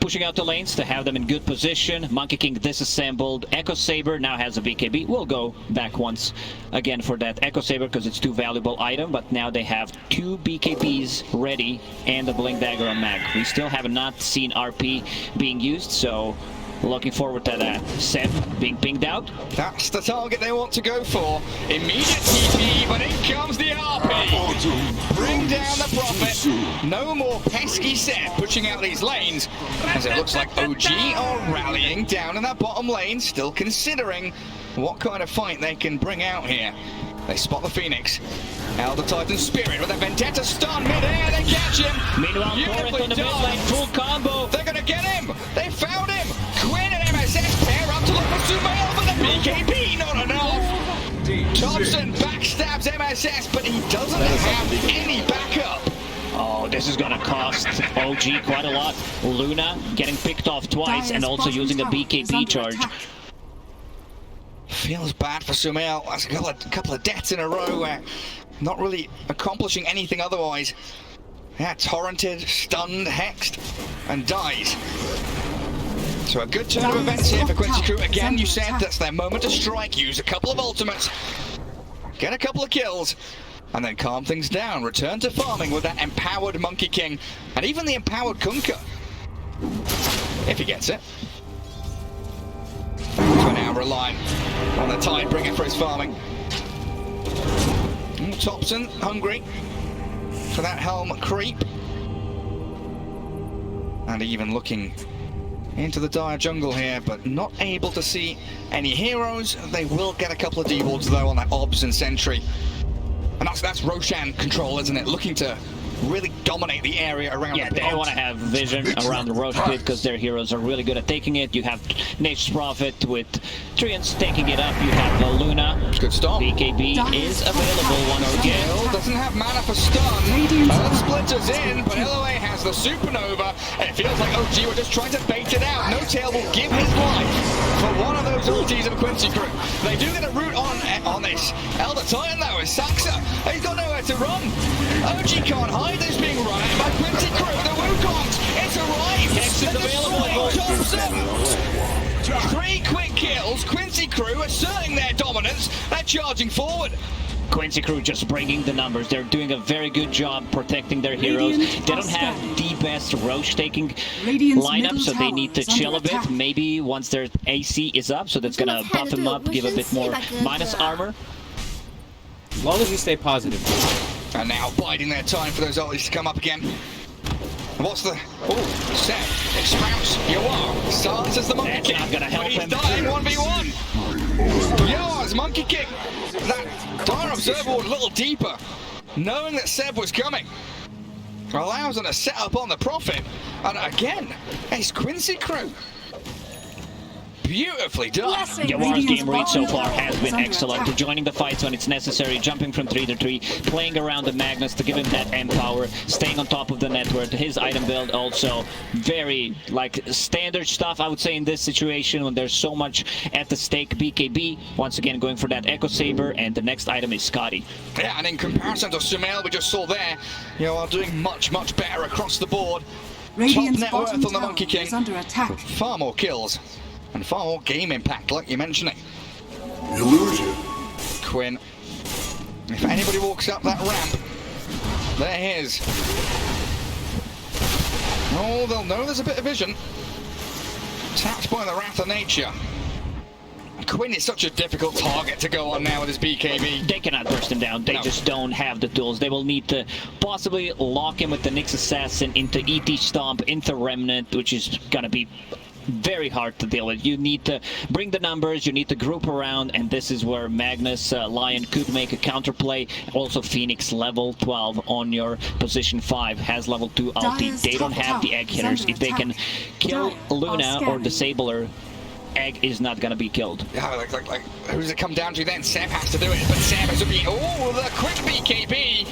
pushing out the lanes to have them in good position. Monkey King disassembled. Echo Saber now has a BKB. We'll go back once again for that Echo Saber because it's too valuable item, but now they have 2 BKBs ready and a Blink Dagger on Mag. We still have not seen RP being used, so looking forward to that. Seb being pinged out. That's the target they want to go for. Immediate TP, but in comes the RP. Bring down the Prophet. No more pesky Seb pushing out these lanes, as it looks like OG are rallying down in that bottom lane, still considering what kind of fight they can bring out here. They spot the Phoenix. Elder Titan Spirit with a Vendetta stun mid-air, they catch him. Meanwhile, Forest on the mid lane, full combo. They're gonna get him. They found him. Quinn and MSS pair up to look for Sumail, but the BKB not enough. Thompson backstabs MSS, but he doesn't have any backup. Oh, this is gonna cost OG quite a lot. Luna getting picked off twice and also using a BKB charge. Feels bad for Sumail. That's a couple of deaths in a row where not really accomplishing anything otherwise. Yeah, torrented, stunned, hexed, and dies. So a good turn of events here for Quincy Crew. Again, you said that's their moment to strike. Use a couple of ultimates, get a couple of kills, and then calm things down. Return to farming with that empowered Monkey King, and even the empowered Kunkka, if he gets it. For now, relying on the Tidebringer for his farming. Thompson, hungry for that helm creep. And even looking into the dire jungle here, but not able to see any heroes. They will get a couple of D-wards though on that Obs and Sentry. And that's Roshan control, isn't it? Looking to really dominate the area around the pit. They want to have vision around the Roche pit because their heroes are really good at taking it. You have Nature's Prophet with Trians taking it up. You have the Luna. Good stop. BKB is available once again. Doesn't have mana for stun. Splinters in, but LOA has the Supernova. And it feels like OG were just trying to bait it out. No Tail will give his life for one of those ultis of Quincy Crew. They do get a root on this. Elder Titan though is Saxa. He's got nowhere to run. OG can't hide. It's being run at by Quincy Crew. The Wukongs. It's arrived. Hex is available. Thompson. 3 quick kills. Quincy Crew asserting their dominance. They're charging forward. Quincy Crew just bringing the numbers. They're doing a very good job protecting their heroes. They don't have the best Roche taking lineup, so they need to chill a bit. Maybe once their AC is up, so that's gonna buff them up, give a bit more minus armor. As long as you stay positive. And now biding their time for those ultis to come up again. What's the... Oh, Seth, expounds. Yoar silences the Monkey King. Not gonna help but he's him. dying 1v1. Yoar's Monkey King. That Dire Observer a little deeper, knowing that Seb was coming. Allows them to set up on the Prophet. And again, it's Quincy Crew. Beautifully done. Yawar's game read so far has been excellent. Joining the fights when it's necessary, jumping from 3 to 3, playing around the Magnus to give him that empower, staying on top of the network. His item build also very standard stuff, I would say, in this situation when there's so much at the stake. BKB once again going for that Echo Saber, and the next item is Scotty. Yeah, and in comparison to Sumail we just saw there, are doing much better across the board. Top net worth on the Monkey King. Under attack. Far more kills. And far more game impact, like you're mentioning. Illusion. Quinn. If anybody walks up that ramp, they're his. Oh, they'll know there's a bit of vision. Tapped by the Wrath of Nature. Quinn is such a difficult target to go on now with his BKB. They cannot burst him down. They just don't have the tools. They will need to possibly lock him with the Nyx Assassin into ET Stomp, into Remnant, which is going to be very hard to deal with. You need to bring the numbers, you need to group around, and this is where Magnus Lion could make a counterplay. Also Phoenix level 12 on your position 5 has level 2 ulti. They don't have the egg hitters. If they can kill Luna or disable her, egg is not gonna be killed. Yeah, like, who's it come down to then? Sam has to do it, but Sam has to be, oh, the quick BKB.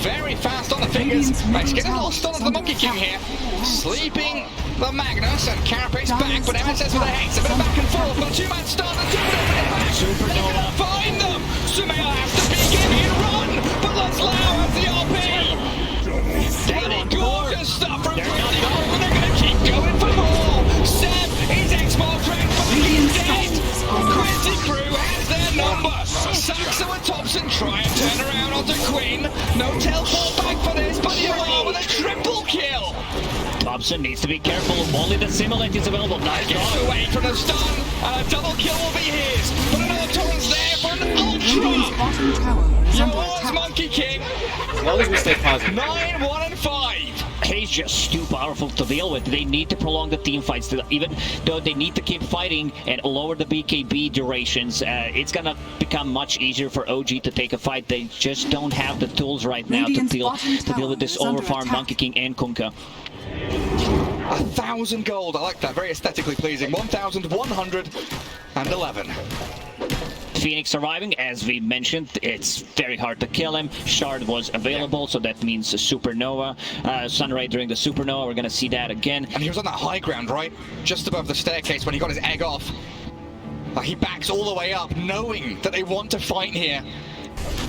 Very fast on the fingers. Let's get a little stun of the Monkey King here. Sleeping the Magnus, and Carapace back, but MSS with a Hex. A bit of back and forth, but a two-man stun, and two open it back. Supernova. Find them. Sumail has to BKB and run, but let's allow us the RP. Daily gorgeous stuff from Quincy, and they're going to keep going for more. Sam is X-Mark ranked, but he's dead. Quincy crew has their number. Saxo and Thompson try and turn around onto Quinn. No teleport back for this, but you are with a triple kill. Thompson needs to be careful. Only the Simulate is available. Nice Gets away from the stun, and a double kill will be his. But another torrent's there for an ultra. Bottom tower is under Yours, attack. Monkey King. As long as we stay positive. 9, 1, and 5. He's just too powerful to deal with. They need to prolong the team fights. Even though they need to keep fighting and lower the BKB durations, it's gonna become much easier for OG to take a fight. They just don't have the tools right now to deal with this overfarmed Monkey King and Kunkka. 1,000 gold. I like that. Very aesthetically pleasing. 1,111. Phoenix surviving, as we mentioned, it's very hard to kill him. Shard was available, so that means a Supernova. Sunray during the Supernova, we're gonna see that again. And he was on that high ground, right? Just above the staircase when he got his egg off. He backs all the way up, knowing that they want to fight here.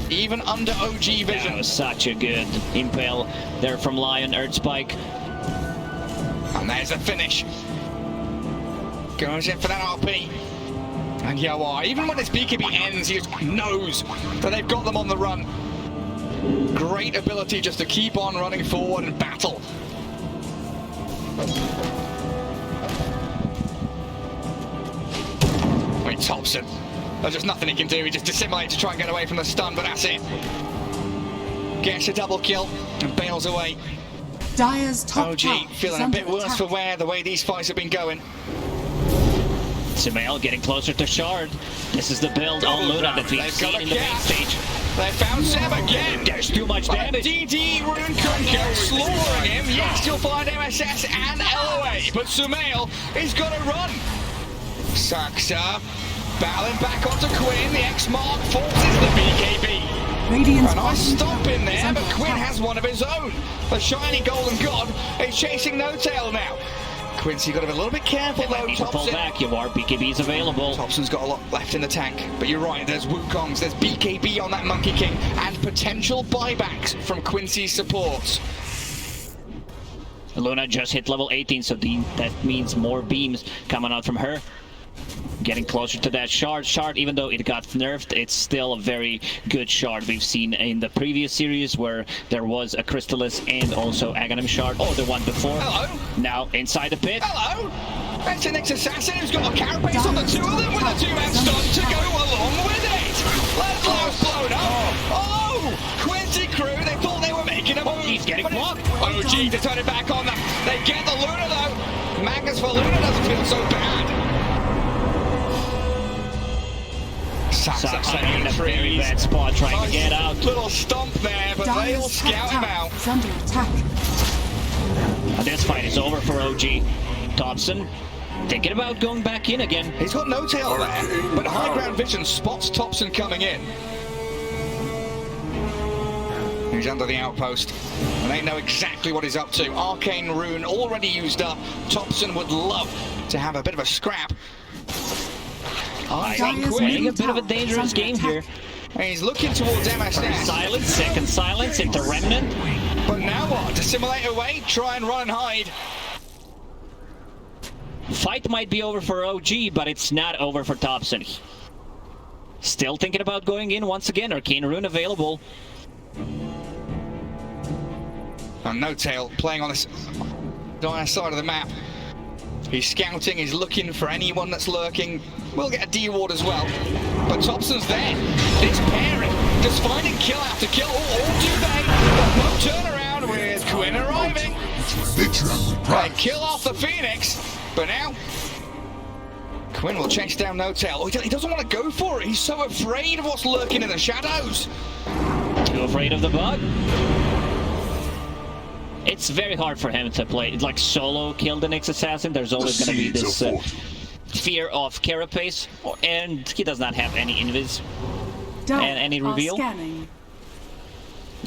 Even under OG vision. That was such a good impale there from Lion, Earthspike. And there's a finish. Goes in for that RP. And Yawar, even when this BKB ends, he just knows that they've got them on the run. Great ability just to keep on running forward and battle. I mean, Thompson, there's just nothing he can do. He just dissimulates to try and get away from the stun, but that's it. Gets a double kill and bails away. Dire's top OG tower feeling is a under bit worse attack. for wear the way these fights have been going. Sumail getting closer to Shard. This is the build on Luna that we've seen in the main stage. They found Sam again. There's too much damage. DD Rune Kunkka slaughtering him. Yes, you'll find MSS and LOA, but Sumail is going to run. Saxa battling back onto Quinn. The X-Mark forces the BKB. Radiant's A nice bottom stomp tower in is there, under but Quinn attack. has one of his own. The shiny golden god is chasing No Tail now. Quincy got to be a little bit careful though. Need to pull back. Yawar, BKB is available. Thompson's got a lot left in the tank, but you're right, there's Wukongs, there's BKB on that Monkey King, and potential buybacks from Quincy's supports. Luna just hit level 18, so that means more beams coming out from her. Getting closer to that Shard. Shard, even though it got nerfed, it's still a very good Shard. We've seen in the previous series where there was a Crystallis and also Aghanim Shard, or the one before. Hello? Now inside the pit. Hello? That's the next assassin who's got a carapace on the two of them with a two-man stun to go along with it. Let's blown up. Oh! Quincy crew, they thought they were making a move. He's getting blocked. OG to turn it back on them. They get the Luna though. Magnus for Luna doesn't feel so bad. Saxa in a very bad spot trying to get out. Little stomp there, but they'll Dire's scout him top out. tower is under attack. This fight is over for OG. Thompson thinking about going back in again. He's got No Tail there, but high ground vision spots Thompson coming in. He's under the outpost, and they know exactly what he's up to. Arcane Rune already used up. Thompson would love to have a bit of a scrap. I think playing a bit of a dangerous game here. And he's looking towards MSS. Silence, second silence into Remnant. But now what? Dissimulate away, try and run and hide. Fight might be over for OG, but it's not over for Thompson. Still thinking about going in once again. Arcane Rune available. And No Tail playing on this dire side of the map. He's scouting, he's looking for anyone that's lurking. We'll get a D-ward as well. But Thompson's there. This pairing, just finding kill after kill. All do they. But no turnaround with Quinn arriving. They kill off the Phoenix. But now, Quinn will chase down No Tail. Oh, he doesn't want to go for it. He's so afraid of what's lurking in the shadows. Too afraid of the bug? It's very hard for him to play. It's like solo kill the next assassin. There's always going to be this fear of Carapace, and he does not have any invis Dire and any are reveal. scanning.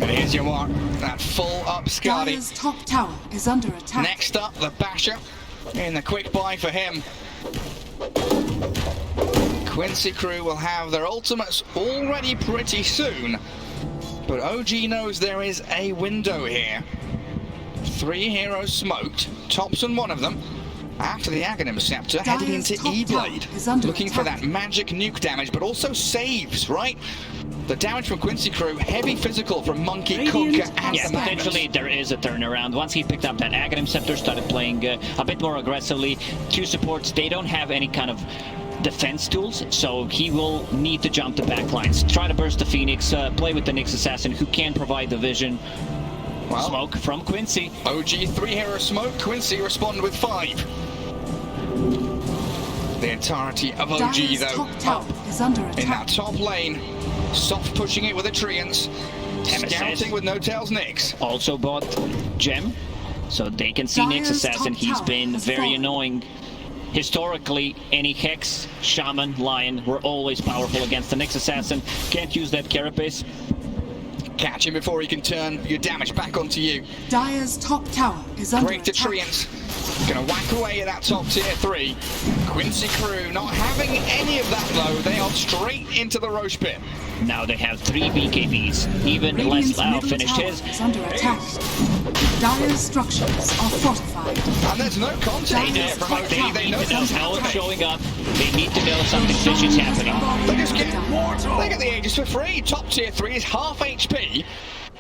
And here's your mark, that full up Scotty. Dire's top tower is under attack. Next up, the Basher, in the quick buy for him. Quincy crew will have their ultimates already pretty soon, but OG knows there is a window here. 3 heroes smoked, Thompson one of them. After the Aghanim Scepter, heading into E-Blade, looking for that magic nuke damage, but also saves, right? The damage from Quincy crew, heavy physical from Monkey, Kunkka, and Yeah, the Magnus. potentially there is a turnaround. Once he picked up that Aghanim Scepter, started playing a bit more aggressively. 2 supports, they don't have any kind of defense tools, so he will need to jump the back lines. Try to burst the Phoenix, play with the Nyx Assassin, who can provide the vision. Well, Smoke from Quincy. OG 3 hero smoke, Quincy respond with 5. The entirety of OG Dire's though, top tower is under in attack. that top lane, soft pushing it with a Treants, scouting with No Tails Nyx. Also bought Gem, so they can see Nyx Dire's Assassin. top He's tower been has very fallen. annoying. Historically, any Hex, Shaman, Lion were always powerful against the Nyx Assassin. Can't use that Carapace. Catch him before he can turn your damage back onto you. Dire's top tower is under Great to attack. Treants. Gonna whack away at that top tier 3. Quincy crew not having any of that though. They are straight into the Roche pit. Now they have 3 BKBs. Even Radiant's Leslau middle finished tower his. is under attack. Dire's structures are fortified. And there's no contact here Dire's from top OG. tower They They know need to know something's how it's happening. showing up. They need to know something fishy is happening. They just get the Aegis for free. Top tier 3 is half HP.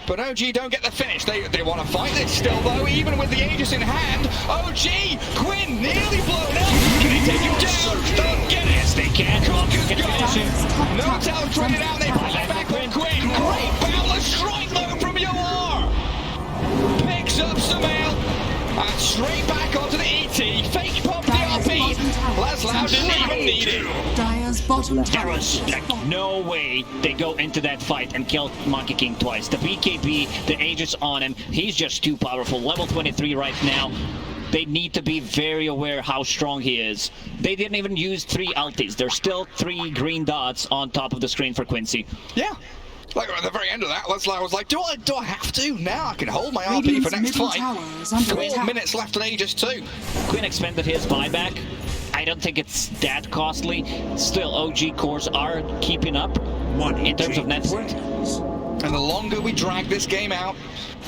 But OG don't get the finish. They want to fight this still though, even with the Aegis in hand. OG, Quinn nearly blown up. Can they take him down? Don't get it. Yes, they can. Kunkka's Can finish gone. him. No Tails traded out. They fight back on Quinn. Great Fowler strike though from Yoar. Picks up Sumail. And straight back onto the ET. Fake pump the RP. Leslau didn't even need it. Dire's bottom There tower was has like fallen. no way they go into that fight and kill Monkey King twice. The BKB, the Aegis on him, he's just too powerful. Level 23 right now. They need to be very aware how strong he is. They didn't even use 3 ultis. There's still 3 green dots on top of the screen for Quincy. Yeah. Like at the very end of that, Leslau was like, do I have to? Now I can hold my RP Radiant's for next middle fight. tower is under 4 attack. minutes left on Aegis 2. Quinn expended his buyback. I don't think it's that costly. Still, OG cores are keeping up in terms of net worth. And the longer we drag this game out,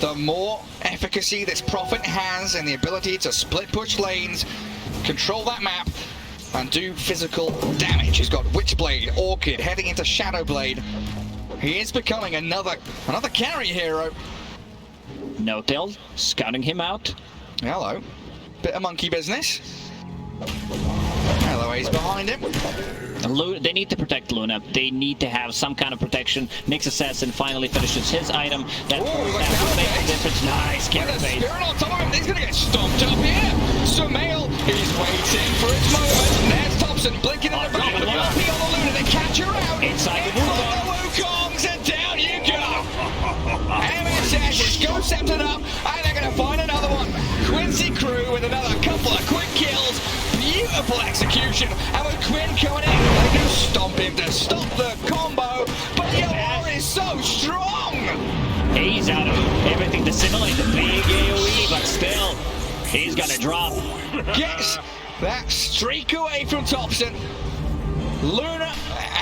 the more efficacy this Prophet has and the ability to split push lanes, control that map, and do physical damage. He's got Witchblade, Orchid, heading into Shadowblade. He is becoming another carry hero. No Tail scouting him out. Hello. Bit of monkey business. Hello, he's behind him. They need to protect Luna. They need to have some kind of protection. Nyx Assassin finally finishes his item. That Ooh, will look make out, the difference. Nice With a Carapace. Spirit on top of him, he's gonna get stomped up here. Sumail is waiting for his moment. There's Thompson blinking in the back. The RP on the Luna, they catch her out. Inside the It's on the Wukongs, and down you go. MSS is go sceptered up, and they're gonna find another one. Quincy crew with another couple of quick kills. Beautiful execution, and with Quinn coming in, they do stomp him to stop the combo, but Yoar is so strong! He's out of everything to simulate the big AoE, but still, he's gonna drop. Gets that streak away from Thompson. Luna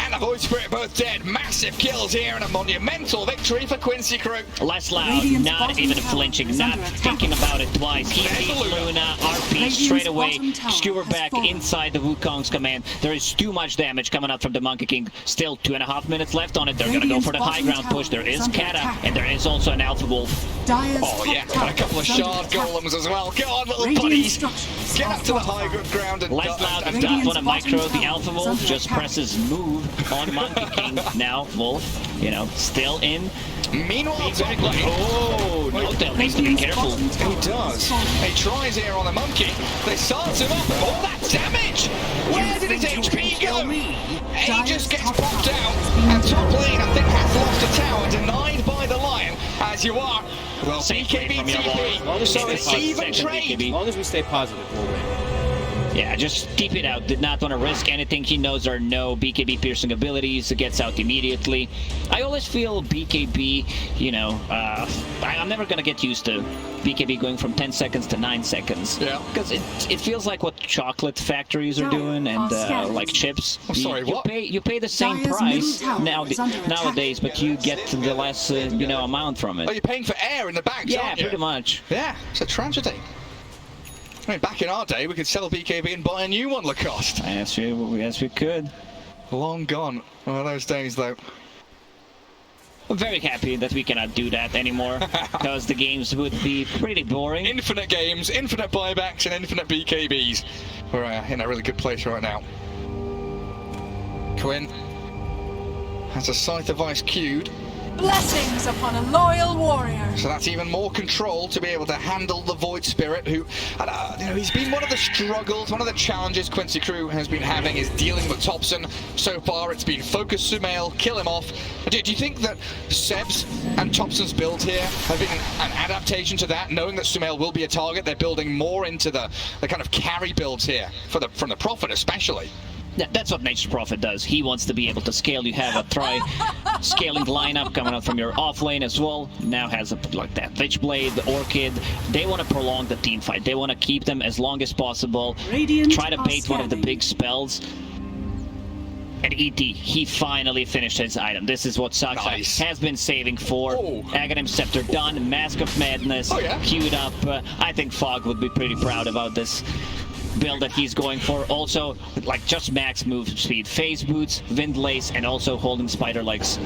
and the Void Spirit both dead. Massive kills here and a monumental victory for Quincy crew. Leslau Radiant's not bottom even tower flinching, is not under attack. thinking about it twice. He There's beats the Luna. Luna, RP Radiant's straight away, bottom tower skewer has back fallen. inside the Wukong's command. There is too much damage coming out from the Monkey King. Still 2.5 minutes left on it. They're gonna go Radiant's for the high bottom ground tower push. There is is under Kata, attack. and there is also an Alpha Wolf. Dire's Oh top yeah, tower and a couple of is under shard attack. golems as well. Go on, little Radiant buddies. structures Get are up to the high fortified. ground and Leslau does and- not Radiant's want to micro bottom the tower Alpha is Wolf, under just attack. presses move on Monkey King. Now Wolf, still in. Meanwhile, Very top close. lane. Oh, no Tail needs to be Radiant's careful. bottom tower He does. is fallen. He tries here on the monkey. They start him up. All that damage. Where did his HP go? He just gets popped out. And top lane, I think, has lost a tower. Denied by the Lion. As you are. Well, Safe play BKB from your TP. wall. So Safe it's play. even Second trade. BKB. As long as we stay positive, we'll win. Yeah, just keep it out. Did not want to risk anything. He knows there are no BKB piercing abilities. It gets out immediately. I always feel BKB, you know, I'm never going to get used to BKB going from 10 seconds to 9 seconds. Yeah. Because it feels like what chocolate factories are doing and like chips. I'm sorry, what? You pay the same price nowadays, but you get the less, you know, amount from it. Oh, you're paying for air in the bags, Yeah, aren't you? pretty much. Yeah, it's a tragedy. I mean, back in our day, we could sell BKB and buy a new one, Lacoste. Yes, we could. Long gone. One of those days, though. I'm very happy that we cannot do that anymore, because the games would be pretty boring. Infinite games, infinite buybacks, and infinite BKBs. We're in a really good place right now. Quinn has a Scythe of Ice queued. Blessings upon a loyal warrior. So that's even more control to be able to handle the Void Spirit, who, you know, he's been one of the struggles, one of the challenges Quincy Crew has been having is dealing with Thompson. So far, it's been focus Sumail, kill him off. Do you think that Seb's and Thompson's build here have been an adaptation to that, knowing that Sumail will be a target? They're building more into the kind of carry builds here, from the Prophet especially. Yeah, that's what Nature's Prophet does. He wants to be able to scale. You have a scaling lineup coming out from your off lane as well. Now has like that Witchblade, the Orchid. They want to prolong the team fight. They want to keep them as long as possible. Radiant try to bait one of the big spells. And ET, he finally finished his item. This is what Saksa has been saving for. Aghanim Scepter done. Mask of Madness queued up. I think Fog would be pretty proud about this build that he's going for. Also, like, just max move speed, phase boots, wind lace, and also holding spider legs.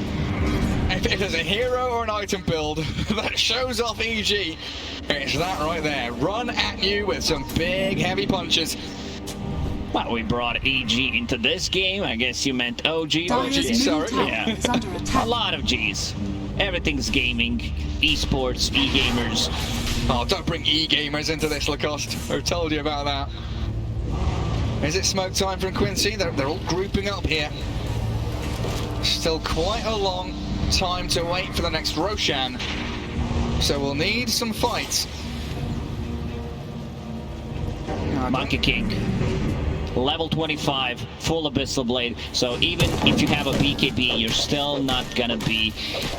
If there's a hero or an item build that shows off EG, it's that right there. Run at you with some big heavy punches. Well, we brought EG into this game. I guess you meant OG. Sorry. Yeah. A lot of Gs. Everything's gaming, esports, e-gamers. Oh, don't bring e-gamers into this, Lacoste. I've told you about that. Is it smoke time from Quincy? They're all grouping up here. Still quite a long time to wait for the next Roshan. So we'll need some fights. Monkey King. Level 25, full Abyssal Blade. So even if you have a BKB, you're still not gonna be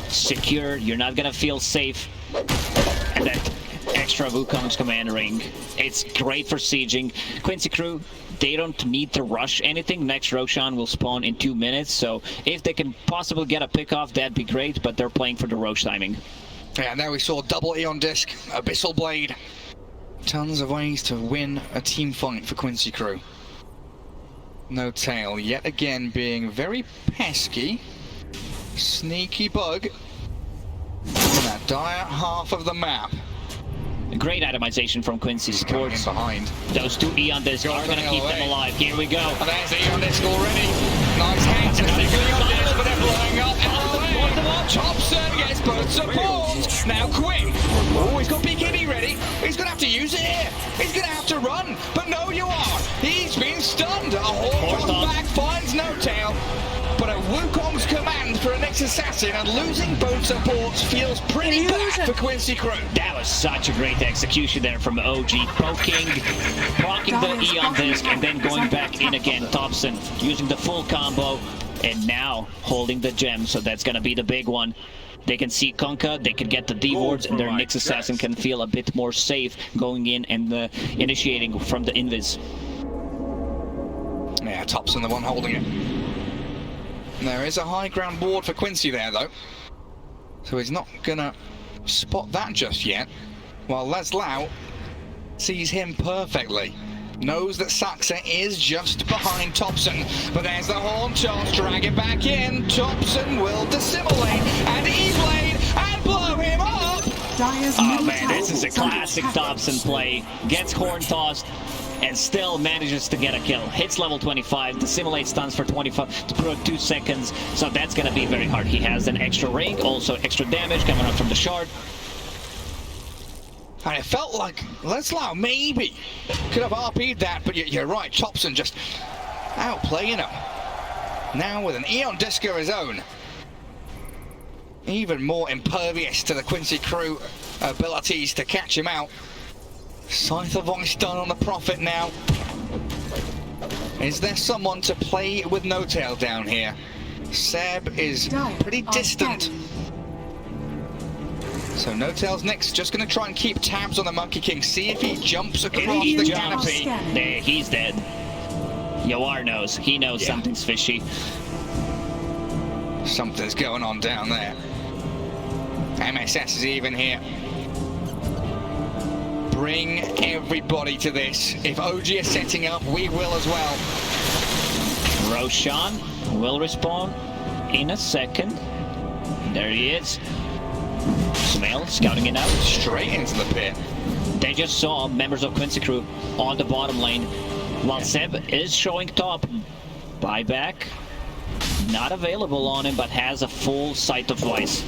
secure. You're not gonna feel safe. And that extra Wukong's command ring. It's great for sieging. Quincy Crew, they don't need to rush anything. Next Roshan will spawn in 2 minutes. So if they can possibly get a pick off, that'd be great. But they're playing for the Roche timing. Yeah, and there we saw double Eon Disc, Abyssal Blade. Tons of ways to win a team fight for Quincy Crew. No tail, yet again being very pesky. Sneaky bug in that dire half of the map. Great itemization from Quincy Sports. Behind. Those two Eon Discs are going to keep them alive. Here we go. And there's the Eon Disc already. Nice hit. And there's the Eon Disc, but they're blowing up. Thompson gets both supports. Now Quinn. Oh, he's got BKB ready. He's going to have to use it here. He's going to have to run. But no, you are. He's been stunned. A Horn comes back, finds no tail. But a Wukong's command for a next assassin and losing both supports feels pretty bad for Quincy Crew. That was such a great execution there from OG. Poking, blocking the Eon Disc, and then going back in again. Thompson using the full combo, and now holding the gem, so that's gonna be the big one. They can see Kunkka, they can get the D-wards, and their next assassin can feel a bit more safe going in and initiating from the invis. Yeah, Thompson the one holding it. There is a high ground ward for Quincy there, though. So he's not gonna spot that just yet. While Leslau sees him perfectly. Knows that Saksa is just behind Thompson. But there's the Horn toss, drag it back in. Thompson will dissimulate and E-Blade and blow him up! Oh man, this is a classic Thompson play. Gets Horn tossed and still manages to get a kill. Hits level 25, dissimulate stuns for 2 seconds, so that's gonna be very hard. He has an extra ring, also extra damage coming up from the shard. And it felt like Leslau maybe could have RP'd that, but you're right, Thompson just outplaying him. Now with an Eon Disc of his own. Even more impervious to the Quincy Crew abilities to catch him out. Scythe of Ice done on the Prophet now. Is there someone to play with No Tail down here? Seb is pretty distant. So No Tail's next, just going to try and keep tabs on the Monkey King, see if he jumps across the canopy. There, he's dead. Yoar knows. He knows something's fishy. Something's going on down there. MSS is even here. Bring everybody to this. If OG is setting up, we will as well. Roshan will respawn in a second. There he is. Sumail scouting it out. Straight into the pit. They just saw members of Quincy crew on the bottom lane, while Seb is showing top. Buyback, not available on him, but has a full sight of Vice.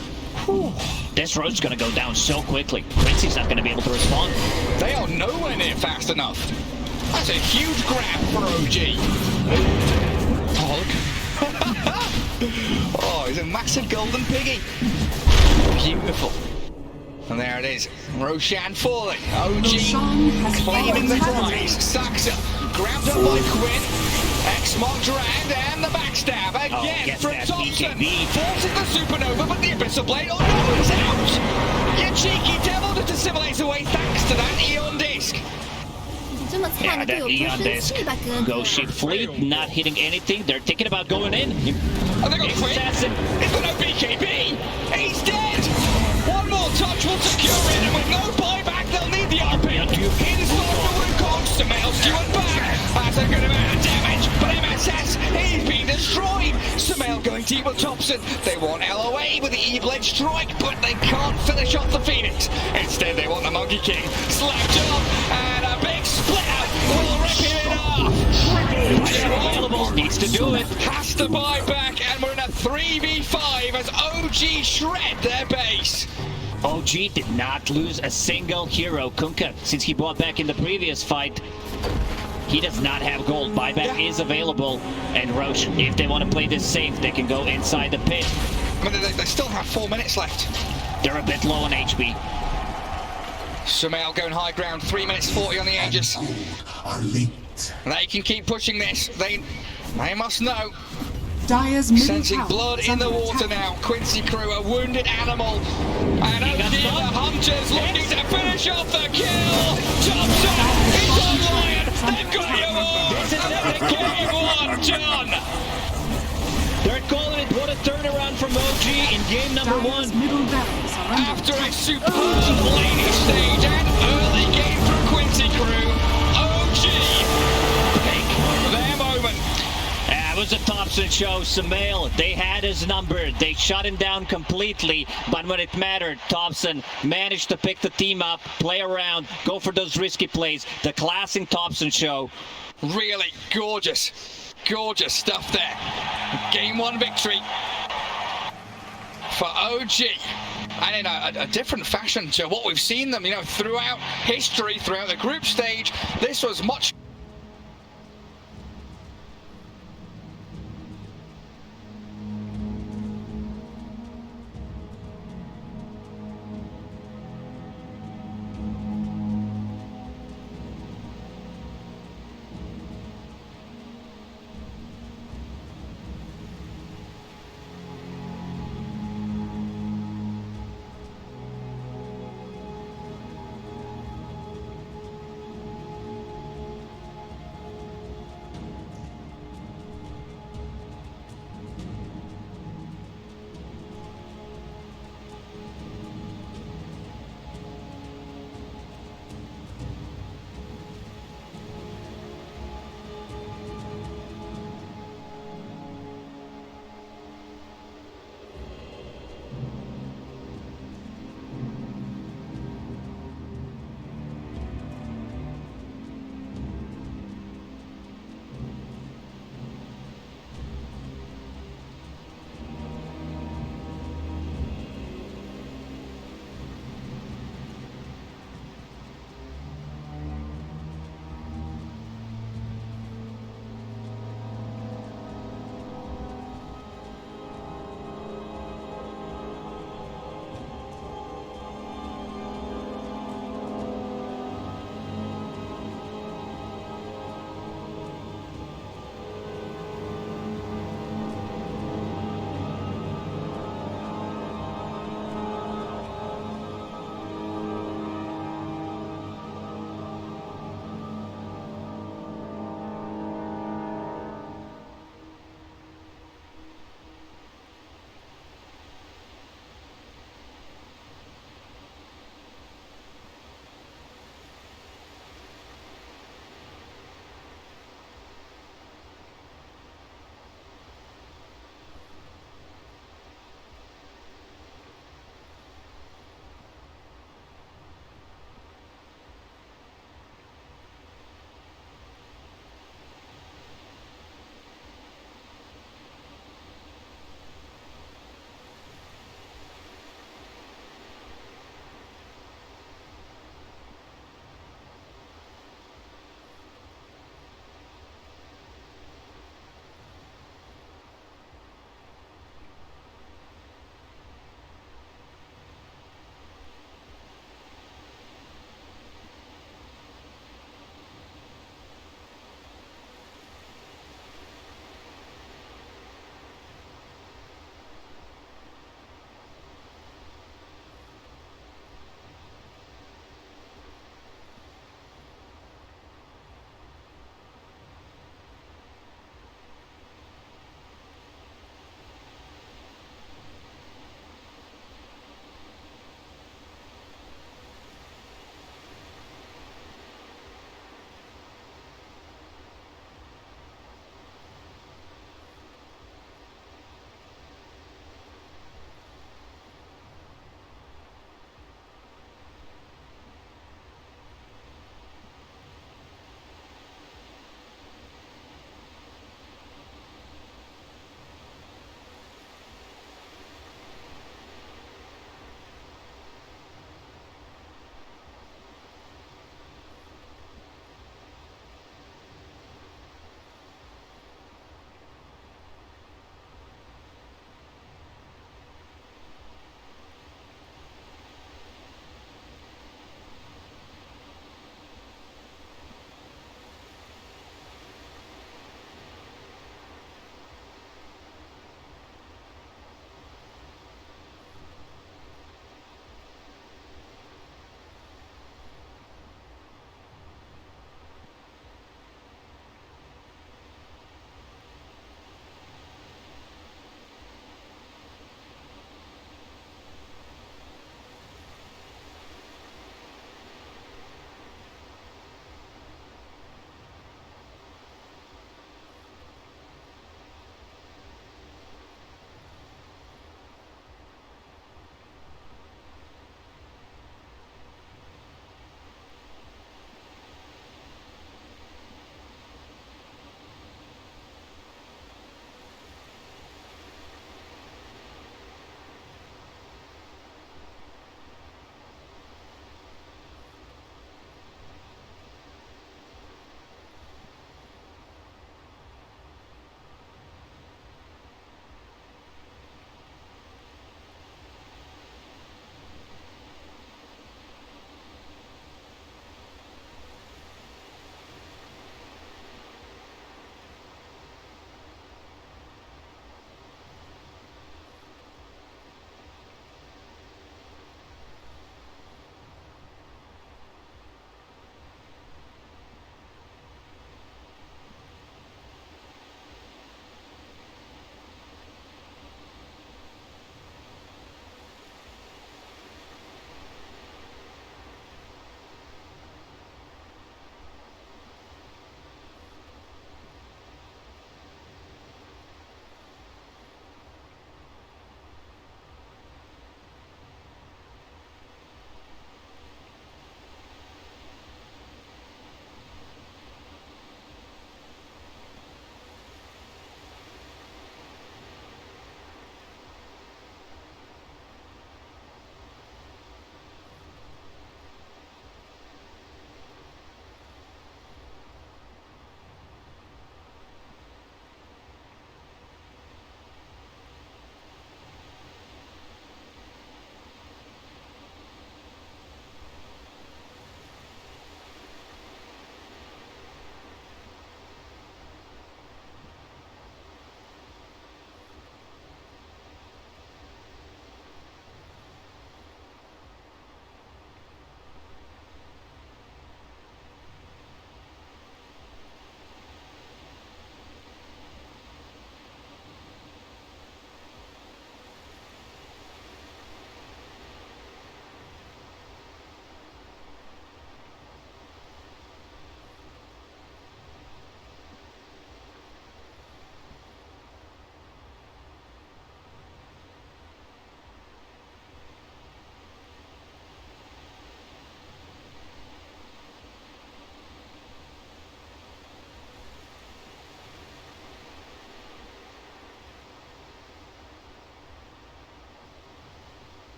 Whew. This road's gonna go down so quickly. Quincy's not gonna be able to respond. They are nowhere near fast enough. That's a huge grab for OG. Oh, he's a massive golden piggy. Beautiful. And there it is. Roshan falling. OG claiming the prize. Saxa grabbed up by Quinn. X-Mark dragged and the backstab again from Thompson. Forcing the supernova, but the Abyssal Blade, oh no, it's out! You cheeky devil just assimilates away thanks to that Eon Disc. Yeah, that Eon Disc. Ghost Ship Fleet not hitting anything. They're thinking about going in. And they got Quinn. It's got no BKB. He's dead. One more touch will secure it, and with no buyback, they'll need the RP. Inside the Wukong, Sumail skewing back. That's a good amount of damage, but MSS, he's been destroyed. Sumail going deep with Thompson. They want LOA with the Evil Edge strike, but they can't finish off the Phoenix. Instead, they want the Monkey King slapped up, and a big split out will rip it off. Available, needs to do it. Has to buy back, and we're in a 3v5 as OG shred their base. OG did not lose a single hero. Kunkka, since he bought back in the previous fight, he does not have gold. Buyback is available, and Roche, if they want to play this safe, they can go inside the pit. I mean, they still have 4 minutes left. They're a bit low on HP. Sumail going high ground, 3 minutes 40 on the Aegis. They can keep pushing this. They must know. Sensing blood in the water now. Quincy crew, a wounded animal. And OG, the Hunters looking to finish off the kill. Thompson, he's on Lion. They've got the award. And the game one, John. They're calling it what a turnaround from OG in game number 1. After a superb laning stage and early game from Quincy crew, OG pick their moment. It was a Thompson show. Sumail, they had his number. They shut him down completely. But when it mattered, Thompson managed to pick the team up, play around, go for those risky plays. The classic Thompson show. Really gorgeous, gorgeous stuff there. Game 1 victory for OG. And in a different fashion to what we've seen them, throughout history, throughout the group stage. This was much